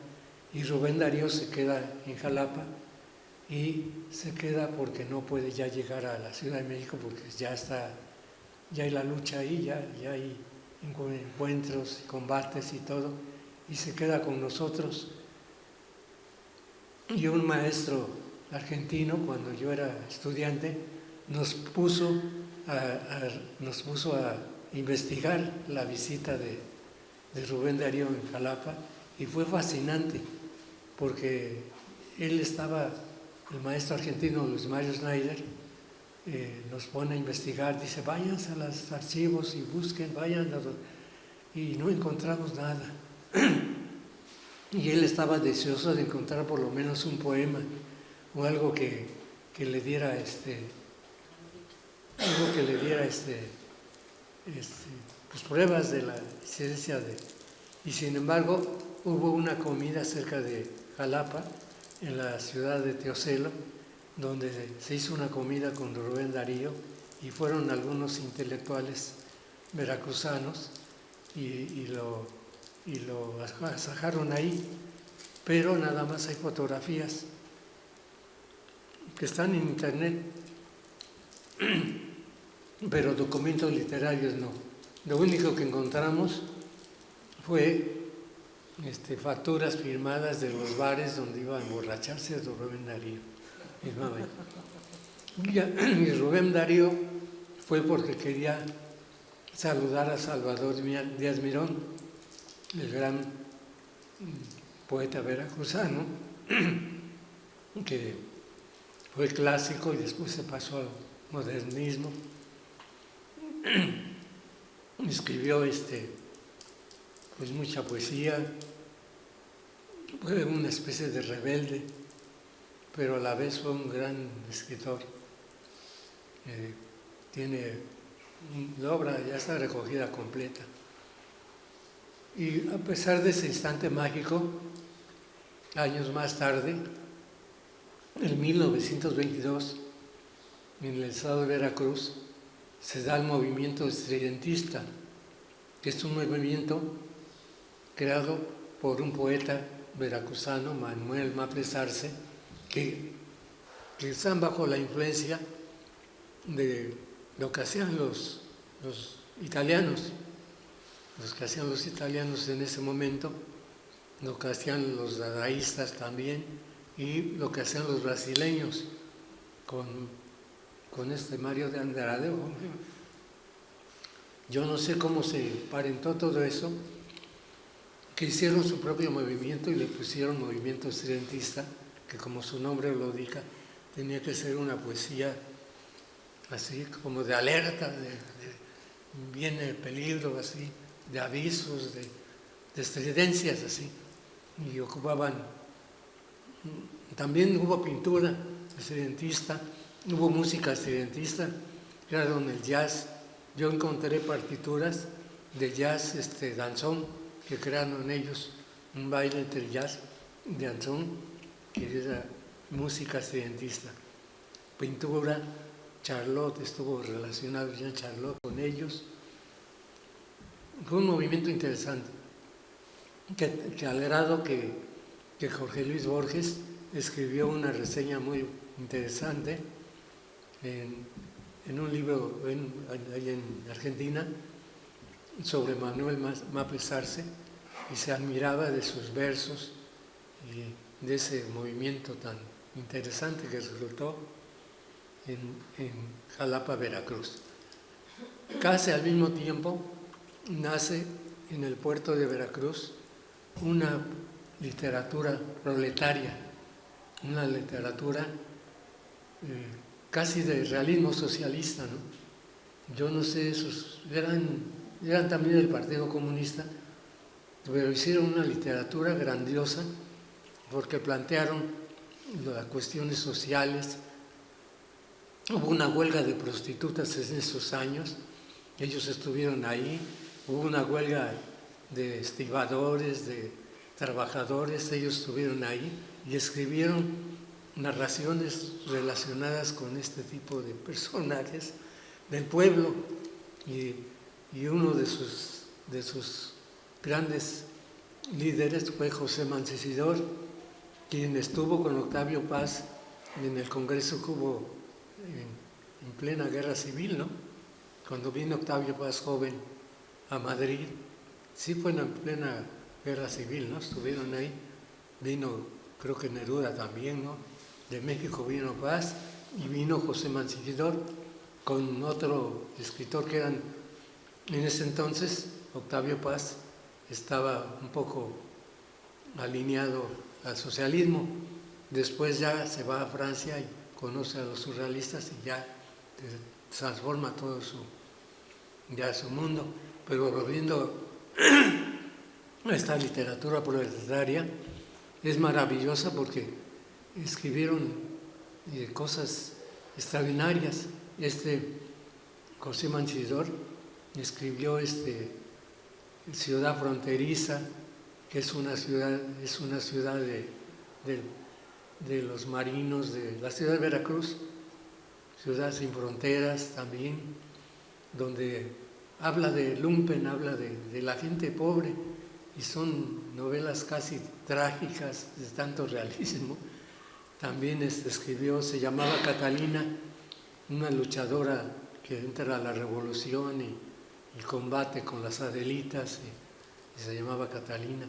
y Rubén Darío se queda en Jalapa, y se queda porque no puede ya llegar a la Ciudad de México porque ya hay la lucha ahí, ya hay encuentros, combates y todo, y se queda con nosotros. Y un maestro argentino, cuando yo era estudiante, nos puso a investigar la visita de Rubén Darío en Jalapa, y fue fascinante porque el maestro argentino Luis Mario Schneider nos pone a investigar, dice, váyanse a los archivos y busquen, y no encontramos nada. Y él estaba deseoso de encontrar por lo menos un poema o algo que le diera pues pruebas de la ciencia y sin embargo hubo una comida cerca de Jalapa, en la ciudad de Teocelo, donde se hizo una comida con Rubén Darío y fueron algunos intelectuales veracruzanos y lo agasajaron ahí, pero nada más hay fotografías que están en internet, pero documentos literarios no. Lo único que encontramos fue facturas firmadas de los bares donde iba a emborracharse Rubén Darío. Y Rubén Darío fue porque quería saludar a Salvador Díaz Mirón, el gran poeta veracruzano, que fue clásico y después se pasó al modernismo. Escribió pues mucha poesía, fue una especie de rebelde, pero a la vez fue un gran escritor. La obra ya está recogida completa. Y a pesar de ese instante mágico, años más tarde, en 1922, en el estado de Veracruz, se da el movimiento estridentista, que es un movimiento creado por un poeta veracruzano, Manuel Maples Arce, que están bajo la influencia de lo que hacían los italianos, en ese momento, lo que hacían los dadaístas también, y lo que hacían los brasileños con Mario de Andrade. Yo no sé cómo se parentó todo eso, que hicieron su propio movimiento y le pusieron movimiento estridentista, que como su nombre lo indica, tenía que ser una poesía así como de alerta, viene el peligro, así, de avisos, de estridencias, así. Y ocupaban, también hubo pintura estridentista, hubo música estridentista, crearon el jazz. Yo encontré partituras de jazz danzón, que crearon ellos un baile entre jazz y danzón, que era música estridentista. Pintura, Charlotte, estuvo relacionado Jean Charlotte con ellos. Fue un movimiento interesante, que al grado que Jorge Luis Borges escribió una reseña muy interesante en un libro ahí en Argentina sobre Manuel Mapes Arce, y se admiraba de sus versos y de ese movimiento tan interesante que resultó en Jalapa, Veracruz. Casi al mismo tiempo nace en el puerto de Veracruz una literatura proletaria, una literatura casi de realismo socialista, ¿no? Yo no sé, esos eran también del Partido Comunista, pero hicieron una literatura grandiosa porque plantearon las cuestiones sociales. Hubo una huelga de prostitutas en esos años, ellos estuvieron ahí. Hubo una huelga de estibadores, de trabajadores, ellos estuvieron ahí y escribieron narraciones relacionadas con este tipo de personajes del pueblo. Y uno de sus grandes líderes fue José Mancisidor, quien estuvo con Octavio Paz en el congreso que hubo en plena guerra civil, ¿no? Cuando vino Octavio Paz joven a Madrid, sí fue en plena guerra civil, ¿no? Estuvieron ahí, vino, creo que Neruda también, ¿no? De México vino Paz y vino José Mancisidor con otro escritor que eran, en ese entonces, Octavio Paz estaba un poco alineado al socialismo. Después ya se va a Francia y conoce a los surrealistas y ya transforma todo su mundo. Pero volviendo a esta literatura proletaria, es maravillosa porque escribieron cosas extraordinarias. José Mancisidor escribió Ciudad Fronteriza, que es una ciudad de los marinos, de la ciudad de Veracruz, Ciudad sin fronteras también, donde habla de lumpen, habla de la gente pobre, y son novelas casi trágicas de tanto realismo. También escribió, se llamaba Catalina, una luchadora que entra a la revolución y combate con las Adelitas, y se llamaba Catalina.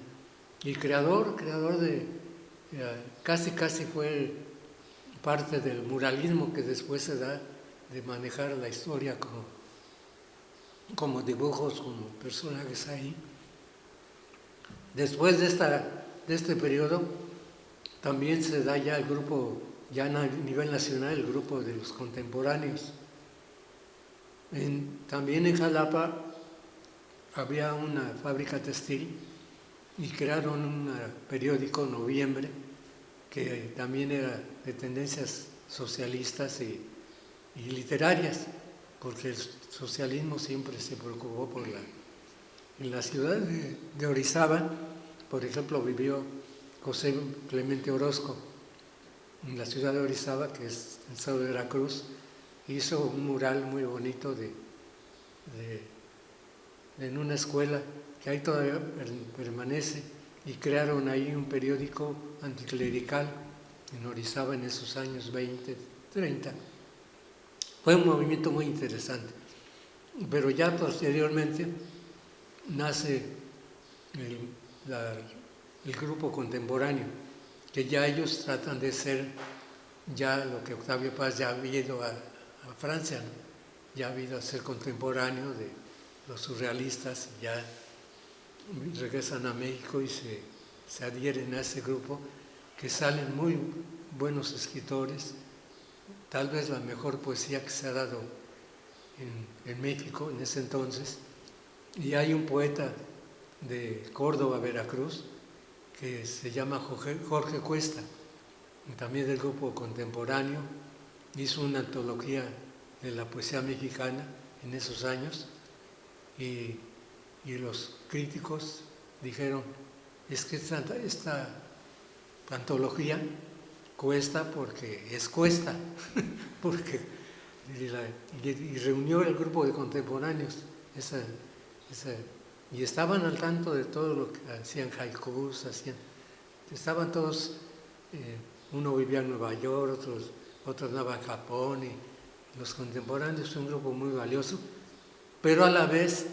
Y creador de, casi fue parte del muralismo que después se da, de manejar la historia como dibujos, como personajes ahí. Después de este periodo, también se da ya el grupo, ya a nivel nacional, el grupo de los contemporáneos. También en Jalapa había una fábrica textil y crearon un periódico, Noviembre, que también era de tendencias socialistas y literarias, porque el socialismo siempre se preocupó en la ciudad de Orizaba, por ejemplo, vivió José Clemente Orozco en la ciudad de Orizaba, que es el estado de Veracruz. Hizo un mural muy bonito en una escuela que ahí todavía permanece, y crearon ahí un periódico anticlerical en Orizaba en esos años 20, 30. Fue un movimiento muy interesante, pero ya posteriormente nace el grupo contemporáneo, que ya ellos tratan de ser ya lo que Octavio Paz ya había ido a Francia, ¿no? Ya ha ido a ser contemporáneo de los surrealistas, ya regresan a México y se adhieren a ese grupo, que salen muy buenos escritores, tal vez la mejor poesía que se ha dado en México en ese entonces. Y hay un poeta de Córdoba, Veracruz, que se llama Jorge Cuesta, también del grupo contemporáneo, hizo una antología de la poesía mexicana en esos años, y los críticos dijeron, es que esta antología cuesta porque es cuesta, porque, y reunió el grupo de contemporáneos, y estaban al tanto de todo lo que hacían haikus, estaban todos, uno vivía en Nueva York, otros andaban en Japón, y los contemporáneos son un grupo muy valioso, pero a la vez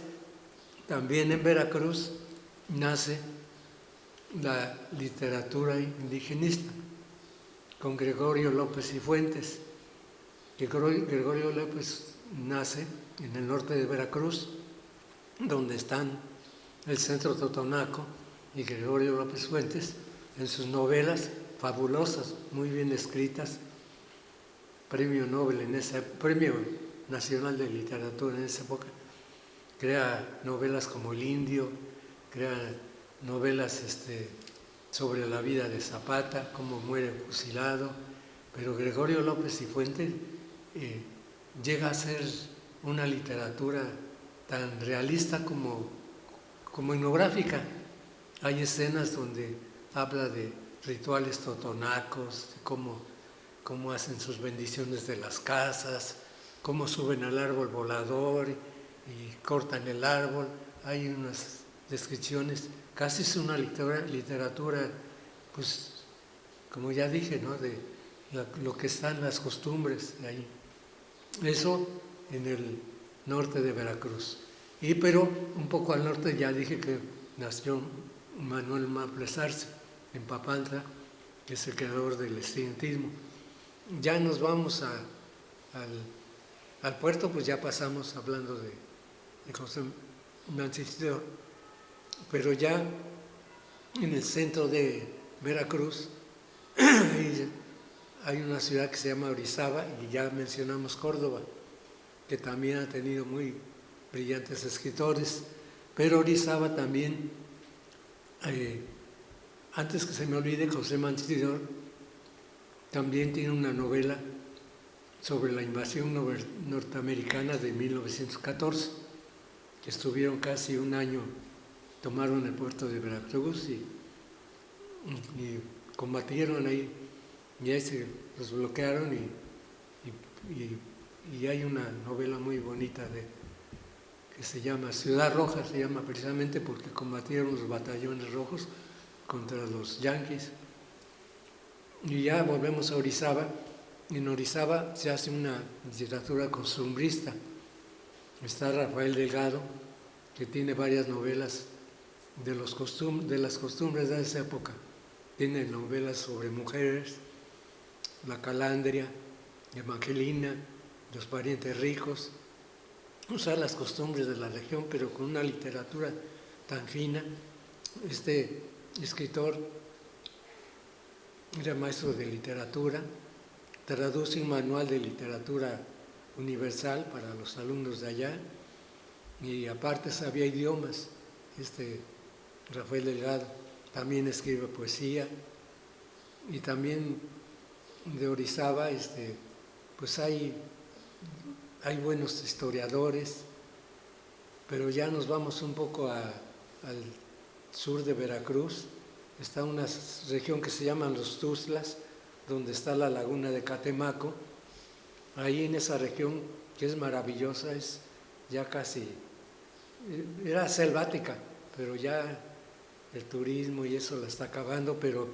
también en Veracruz nace la literatura indigenista con Gregorio López y Fuentes. Gregorio López nace en el norte de Veracruz, donde están el centro Totonaco, y Gregorio López Fuentes, en sus novelas fabulosas, muy bien escritas, premio Nobel premio nacional de literatura en esa época, crea novelas como El Indio, crea novelas sobre la vida de Zapata, cómo muere fusilado, pero Gregorio López y Fuentes llega a ser una literatura tan realista como etnográfica. Hay escenas donde habla de rituales totonacos, de cómo hacen sus bendiciones de las casas, cómo suben al árbol volador y cortan el árbol. Hay unas descripciones, casi es una literatura, pues, como ya dije, ¿no?, de lo que están las costumbres de ahí. Eso en el norte de Veracruz. Pero un poco al norte ya dije que nació Manuel Maples Arce, en Papantla, que es el creador del estudiantismo. Ya nos vamos al puerto, pues ya pasamos hablando de José Mancisidor, pero ya en el centro de Veracruz hay una ciudad que se llama Orizaba, y ya mencionamos Córdoba, que también ha tenido muy brillantes escritores, pero Orizaba también, antes que se me olvide, José Mancisidor también tiene una novela sobre la invasión norteamericana de 1914, que estuvieron casi un año, tomaron el puerto de Veracruz y combatieron ahí, y ahí se los bloquearon, y hay una novela muy bonita que se llama Ciudad Roja, se llama precisamente porque combatieron los batallones rojos contra los yanquis. Y ya volvemos a Orizaba. En Orizaba se hace una literatura costumbrista. Está Rafael Delgado, que tiene varias novelas de las costumbres de esa época. Tiene novelas sobre mujeres, La Calandria, Evangelina, Los parientes ricos, o sea, las costumbres de la región, pero con una literatura tan fina. Este escritor era maestro de literatura, traduce un manual de literatura universal para los alumnos de allá, y aparte sabía idiomas. Rafael Delgado también escribe poesía, y también de Orizaba pues hay buenos historiadores, pero ya nos vamos un poco al sur de Veracruz. Está una región que se llama Los Tuxtlas, donde está la laguna de Catemaco. Ahí en esa región, que es maravillosa, es ya casi, era selvática, pero ya el turismo y eso la está acabando, pero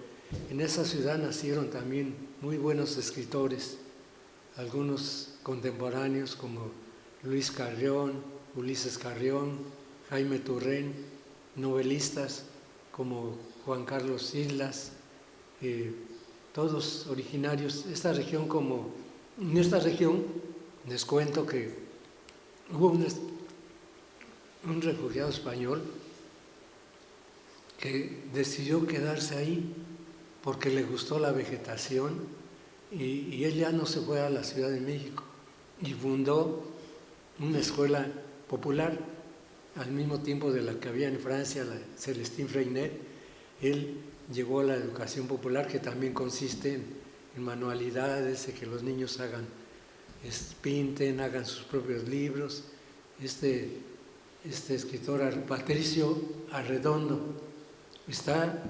en esa ciudad nacieron también muy buenos escritores, algunos contemporáneos como Luis Carrión, Ulises Carrión, Jaime Turrén, novelistas como Juan Carlos Islas, todos originarios. En esta región les cuento que hubo un refugiado español que decidió quedarse ahí porque le gustó la vegetación y él ya no se fue a la Ciudad de México y fundó una escuela popular al mismo tiempo de la que había en Francia, la Celestin Freinet. Él llegó a la educación popular, que también consiste en manualidades, en que los niños pinten, hagan sus propios libros. Este escritor Patricio Arredondo, está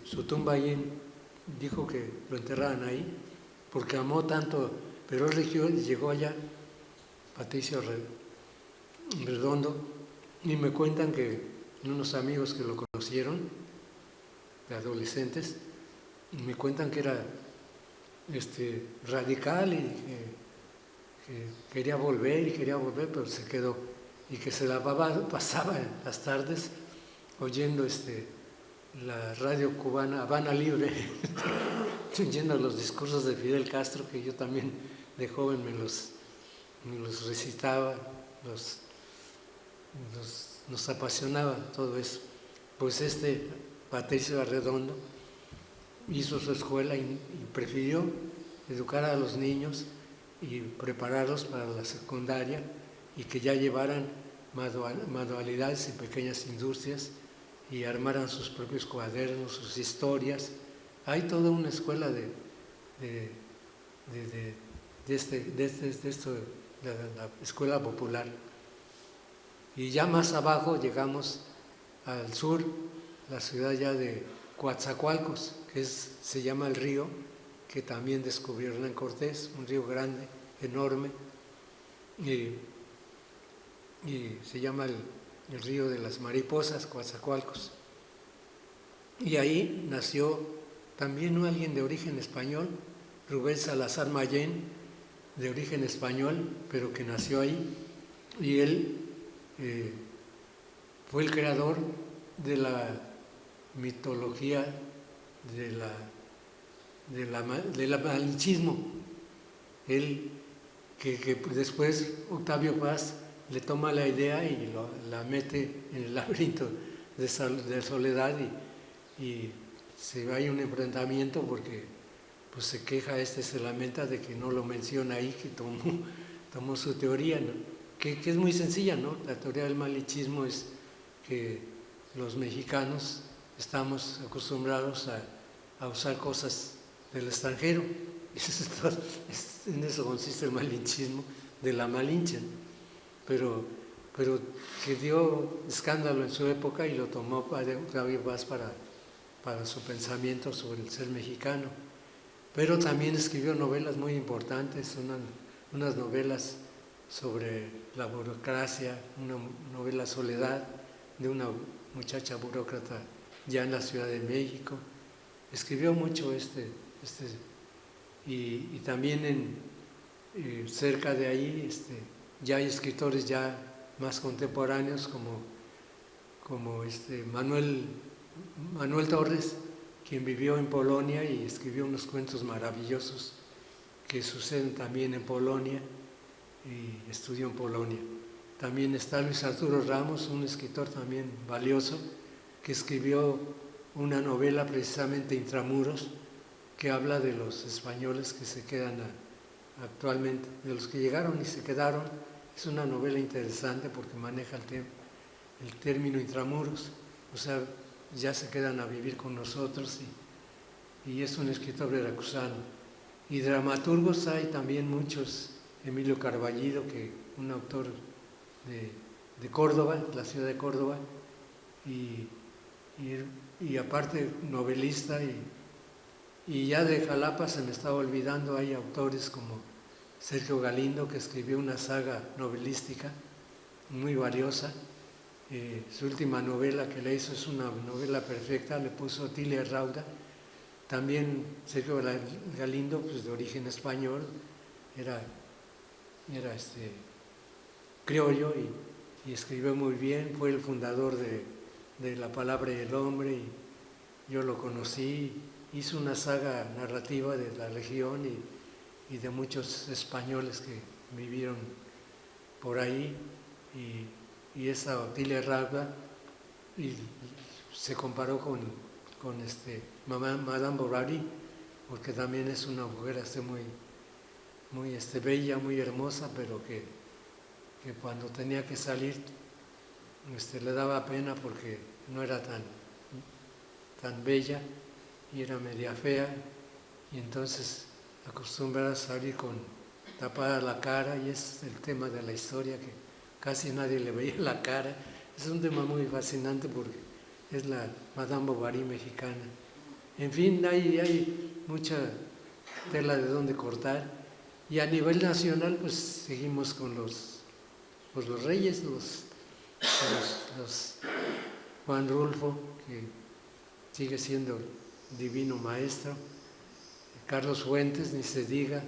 su tumba ahí, dijo que lo enterraran ahí, porque amó tanto, pero él llegó allá, Patricio Arredondo, y me cuentan que unos amigos que lo conocieron, de adolescentes, me cuentan que era radical y que quería volver, pero se quedó, y que se pasaba las tardes oyendo la radio cubana Habana Libre, oyendo los discursos de Fidel Castro, que yo también de joven me los recitaba, nos apasionaba todo eso. Pues Patricio Arredondo hizo su escuela y prefirió educar a los niños y prepararlos para la secundaria y que ya llevaran manualidades y pequeñas industrias y armaran sus propios cuadernos, sus historias. Hay toda una escuela de la escuela popular. Y ya más abajo llegamos al sur, la ciudad ya de Coatzacoalcos, que se llama el río que también descubrió Hernán Cortés, un río grande, enorme, y se llama el río de las mariposas, Coatzacoalcos. Y ahí nació también alguien de origen español, Rubén Salazar Mayén, de origen español, pero que nació ahí, y él fue el creador de la mitología del malinchismo. Él, que después Octavio Paz le toma la idea y la mete en el laberinto de soledad y hay un enfrentamiento porque pues se queja, se lamenta de que no lo menciona ahí, que tomó su teoría, ¿no? Que es muy sencilla, ¿no? La teoría del malinchismo es que los mexicanos estamos acostumbrados a usar cosas del extranjero. En eso consiste el malinchismo, de la Malinche, pero que dio escándalo en su época y lo tomó Octavio Paz para su pensamiento sobre el ser mexicano. Pero también escribió novelas muy importantes, unas novelas sobre la burocracia, una novela Soledad, de una muchacha burócrata ya en la Ciudad de México. Escribió mucho y también cerca de ahí ya hay escritores ya más contemporáneos como Manuel Torres, quien vivió en Polonia y escribió unos cuentos maravillosos que suceden también en Polonia y estudió en Polonia. También está Luis Arturo Ramos, un escritor también valioso, que escribió una novela precisamente Intramuros, que habla de los españoles que se quedan actualmente, de los que llegaron y se quedaron. Es una novela interesante porque maneja el término intramuros, o sea, ya se quedan a vivir con nosotros y es un escritor veracruzano. Y dramaturgos hay también muchos, Emilio Carballido, un autor de Córdoba, la ciudad de Córdoba, y aparte novelista, y ya de Jalapa se me estaba olvidando, hay autores como Sergio Galindo, que escribió una saga novelística muy valiosa. Su última novela que le hizo es una novela perfecta, le puso Otilia Rauda. También Sergio Galindo, pues de origen español, era criollo y escribió muy bien, fue el fundador de La Palabra y el Hombre, y yo lo conocí, hizo una saga narrativa de la región y de muchos españoles que vivieron por ahí, y esa Otilia Rauda se comparó con Madame Bovary, porque también es una mujer muy bella, muy hermosa, pero que cuando tenía que salir le daba pena porque no era tan bella y era media fea, y entonces acostumbrada a salir con tapada la cara, y es el tema de la historia, que casi nadie le veía la cara. Es un tema muy fascinante porque es la Madame Bovary mexicana. En fin, hay mucha tela de donde cortar, y a nivel nacional pues seguimos con los reyes, los Juan Rulfo, que sigue siendo divino maestro, Carlos Fuentes, ni se diga.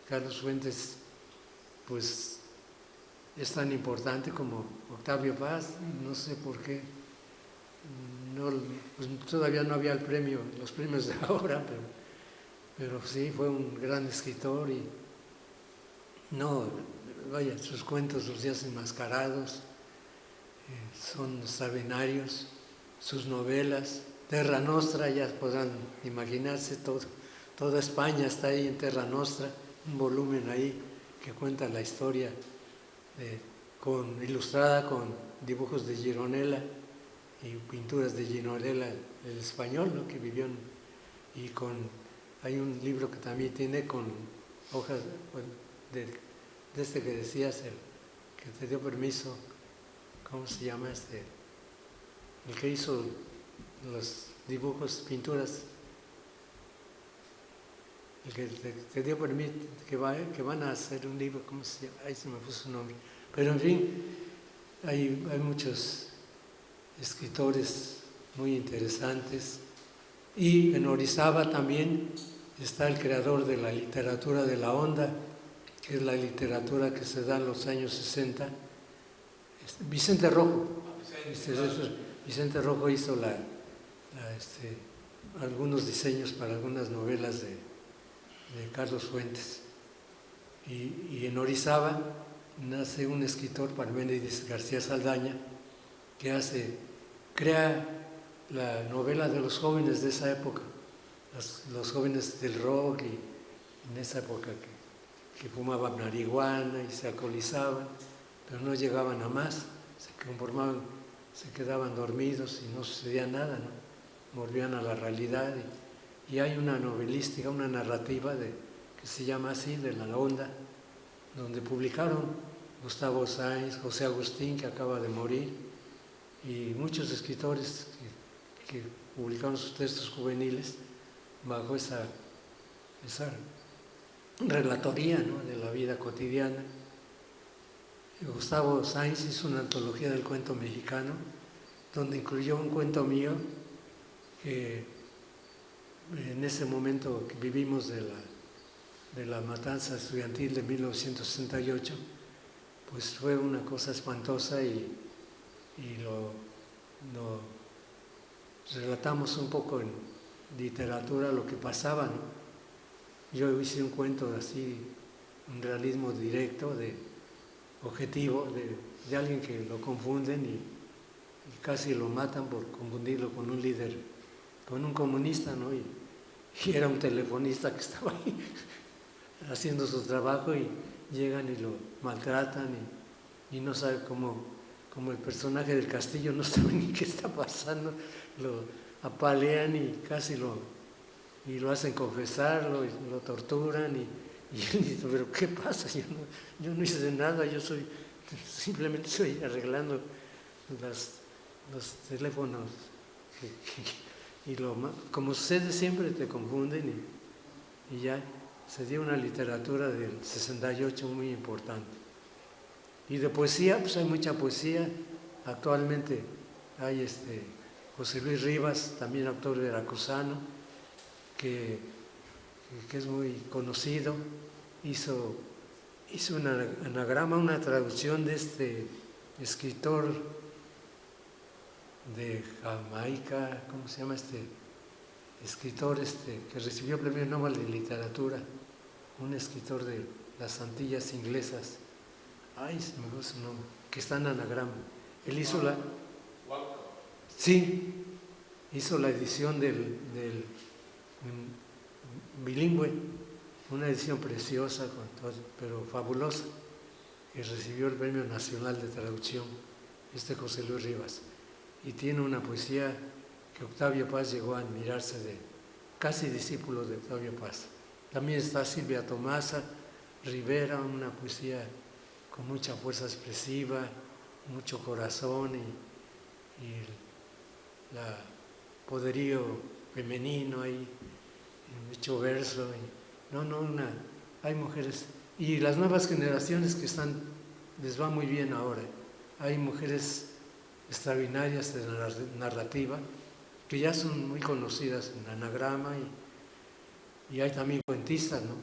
Carlos Fuentes pues es tan importante como Octavio Paz, no sé por qué. Pues todavía no había los premios de ahora, pero sí, fue un gran escritor, y sus cuentos los días enmascarados son extraordinarios, sus novelas, Terra Nostra, ya podrán imaginarse, toda España está ahí en Terra Nostra, un volumen ahí que cuenta la historia ilustrada con dibujos de Gironella y pinturas de Gironella, el español, ¿no?, que vivió hay un libro que también tiene con hojas, bueno, de este que decías, que te dio permiso, ¿cómo se llama el que hizo los dibujos, pinturas, el que te dio permiso, que van a hacer un libro, ¿cómo se llama? Ahí se me puso su nombre. Pero en fin, hay muchos escritores muy interesantes, y en Orizaba también está el creador de la literatura de la onda, que es la literatura que se da en los años 60, Vicente Rojo. Vicente Rojo hizo algunos diseños para algunas novelas de Carlos Fuentes. Y en Orizaba nace un escritor, Parménides García Saldaña, que crea la novela de los jóvenes de esa época, los jóvenes del rock, y en esa época que fumaban marihuana y se alcoholizaban, pero no llegaban a más, se conformaban, se quedaban dormidos y no sucedía nada, ¿no? Volvían a la realidad, y hay una novelística, una narrativa que se llama así, de la onda, donde publicaron Gustavo Sáenz, José Agustín, que acaba de morir, y muchos escritores que publicaron sus textos juveniles bajo esa relatoría, ¿no?, de la vida cotidiana. Gustavo Sáenz hizo una antología del cuento mexicano, donde incluyó un cuento mío que en ese momento que vivimos de la matanza estudiantil de 1968, pues fue una cosa espantosa, y lo relatamos un poco en literatura, lo que pasaba, ¿no? Yo hice un cuento así, un realismo directo, objetivo, de alguien que lo confunden y casi lo matan por confundirlo con un líder, con un comunista, ¿no? Y era un telefonista que estaba ahí haciendo su trabajo, y llegan y lo maltratan, y no sabe como el personaje del Castillo no sabe ni qué está pasando, lo apalean y casi lo hacen confesar, lo torturan, y él dice, pero ¿qué pasa? Yo no hice nada, simplemente estoy arreglando los teléfonos, y como sucede siempre, te confunden, y ya se dio una literatura del 68 muy importante. Y de poesía, pues hay mucha poesía. Actualmente hay José Luis Rivas, también autor veracruzano, que es muy conocido, hizo un anagrama, una traducción de este escritor de Jamaica, ¿cómo se llama este escritor que recibió el Premio Nobel de Literatura? Un escritor de las Antillas Inglesas, se me fue su nombre, que está en anagrama. Él hizo Sí, hizo la edición del bilingüe, una edición preciosa, pero fabulosa, que recibió el Premio Nacional de Traducción, José Luis Rivas. Y tiene una poesía que Octavio Paz llegó a admirarse de, casi discípulo de Octavio Paz. También está Silvia Tomasa Rivera, una poesía con mucha fuerza expresiva, mucho corazón y el poderío femenino ahí, mucho verso. Hay mujeres, y las nuevas generaciones que les va muy bien ahora. Hay mujeres extraordinarias de la narrativa que ya son muy conocidas en Anagrama, y hay también cuentistas, ¿no?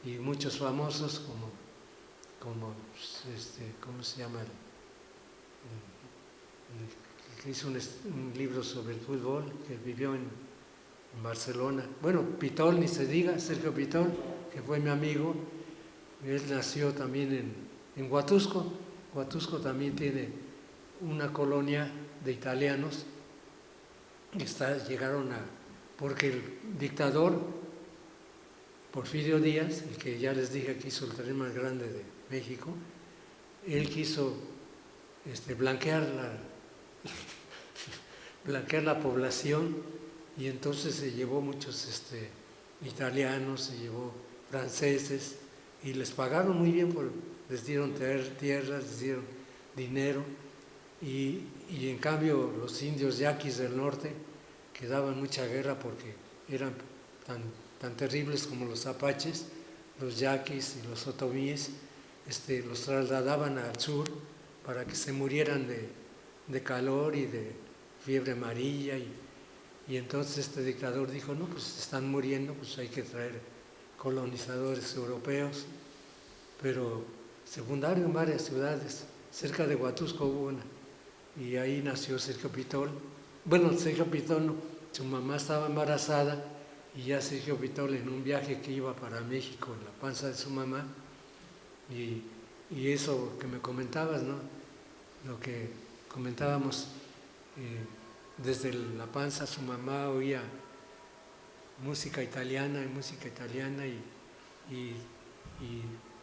Y muchos famosos como ¿cómo se llama? El que hizo un libro sobre el fútbol, que vivió en Barcelona. Bueno, Pitol, ni se diga, Sergio Pitol, que fue mi amigo. Él nació también en Huatusco. Huatusco también tiene una colonia de italianos que porque el dictador Porfirio Díaz, el que ya les dije que hizo el tren más grande de México, él quiso blanquear la población, y entonces se llevó muchos italianos, se llevó franceses, y les pagaron muy bien, les dieron tierras, les dieron dinero, y en cambio los indios yaquis del norte, que daban mucha guerra porque eran tan terribles como los apaches, los yaquis y los otomíes, los trasladaban al sur para que se murieran de calor y de fiebre amarilla, y entonces este dictador dijo, no, pues están muriendo, pues hay que traer colonizadores europeos, pero se fundaron en varias ciudades. Cerca de Huatusco hubo una, y ahí nació Sergio Pitol. Bueno, Sergio Pitol no, su mamá estaba embarazada, y ya Sergio Pitol, en un viaje que iba para México en la panza de su mamá, y eso que me comentabas, ¿no? Lo que comentábamos, desde la panza su mamá oía música italiana, y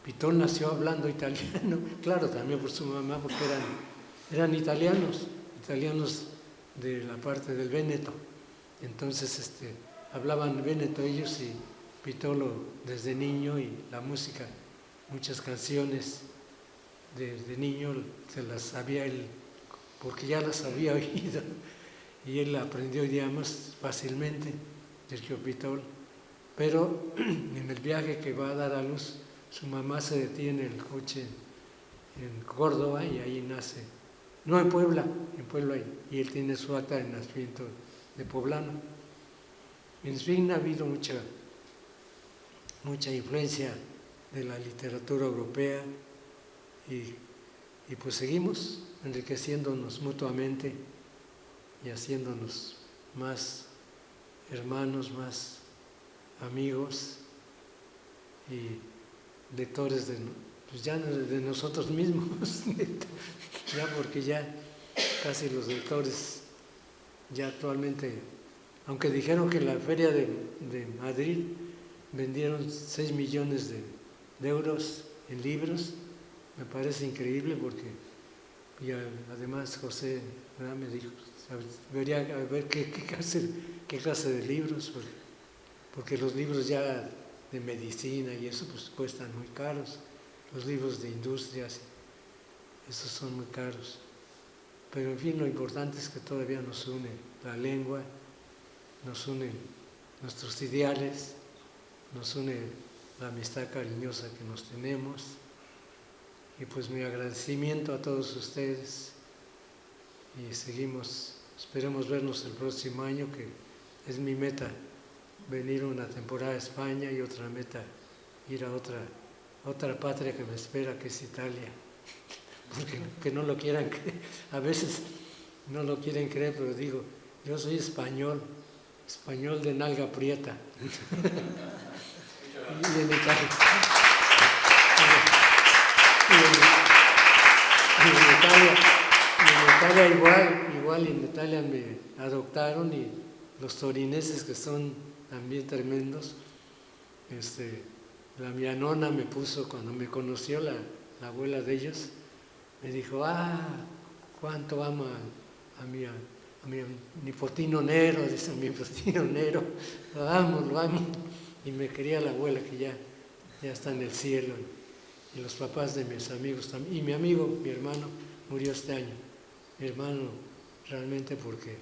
Pitol nació hablando italiano, claro, también por su mamá, porque eran italianos de la parte del Véneto. Entonces hablaban véneto ellos, y Pitolo desde niño, y la música, muchas canciones de niño se las sabía él, porque ya las había oído, y él aprendió idiomas fácilmente, Sergio Pitol. Pero en el viaje que va a dar a luz, su mamá se detiene en el coche en Córdoba, y ahí nace, no, en Puebla, y él tiene su acta de nacimiento de poblano. En fin, ha habido mucha influencia de la literatura europea, y pues seguimos enriqueciéndonos mutuamente y haciéndonos más hermanos, más amigos y lectores pues ya de nosotros mismos, ya, porque ya casi los lectores ya actualmente, aunque dijeron que en la feria de Madrid vendieron 6 millones de euros en libros, me parece increíble, porque además José me dijo, debería ver qué clase de libros, porque los libros ya de medicina y eso pues cuestan muy caros, los libros de industrias, esos son muy caros. Pero en fin, lo importante es que todavía nos une la lengua, nos unen nuestros ideales, nos une la amistad cariñosa que nos tenemos, y pues mi agradecimiento a todos ustedes, y esperemos vernos el próximo año, que es mi meta, venir una temporada a España, y otra meta, ir a otra patria que me espera, que es Italia, porque que no lo quieran creer, a veces no lo quieren creer, pero digo, yo soy español de nalga prieta. Y en Italia, En Italia igual en Italia me adoptaron y los torineses que son también tremendos. Mi nona me puso, cuando me conoció la abuela de ellos, me dijo, cuánto ama a mi nipotino Nero, dice, a mi nipotino Nero, lo amo. Y me quería la abuela que ya está en el cielo. Y los papás de mis amigos también. Y mi amigo, mi hermano, murió este año. Mi hermano, realmente porque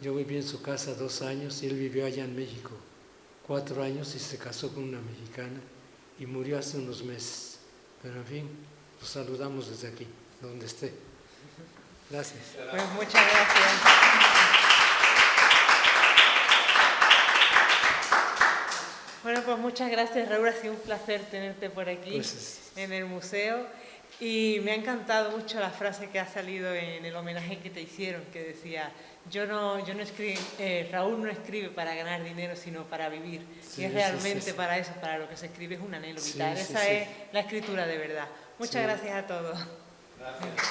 yo viví en su casa 2 años y él vivió allá en México 4 años y se casó con una mexicana y murió hace unos meses. Pero en fin, los saludamos desde aquí, donde esté. Gracias. Pues muchas gracias. Bueno, pues muchas gracias, Raúl. Ha sido un placer tenerte por aquí, en el museo. Y me ha encantado mucho la frase que ha salido en el homenaje que te hicieron, que decía, Raúl no escribe para ganar dinero, sino para vivir. Sí, y es realmente para eso, para lo que se escribe, es un anhelo vital. Esa es la escritura de verdad. Muchas gracias a todos. Gracias.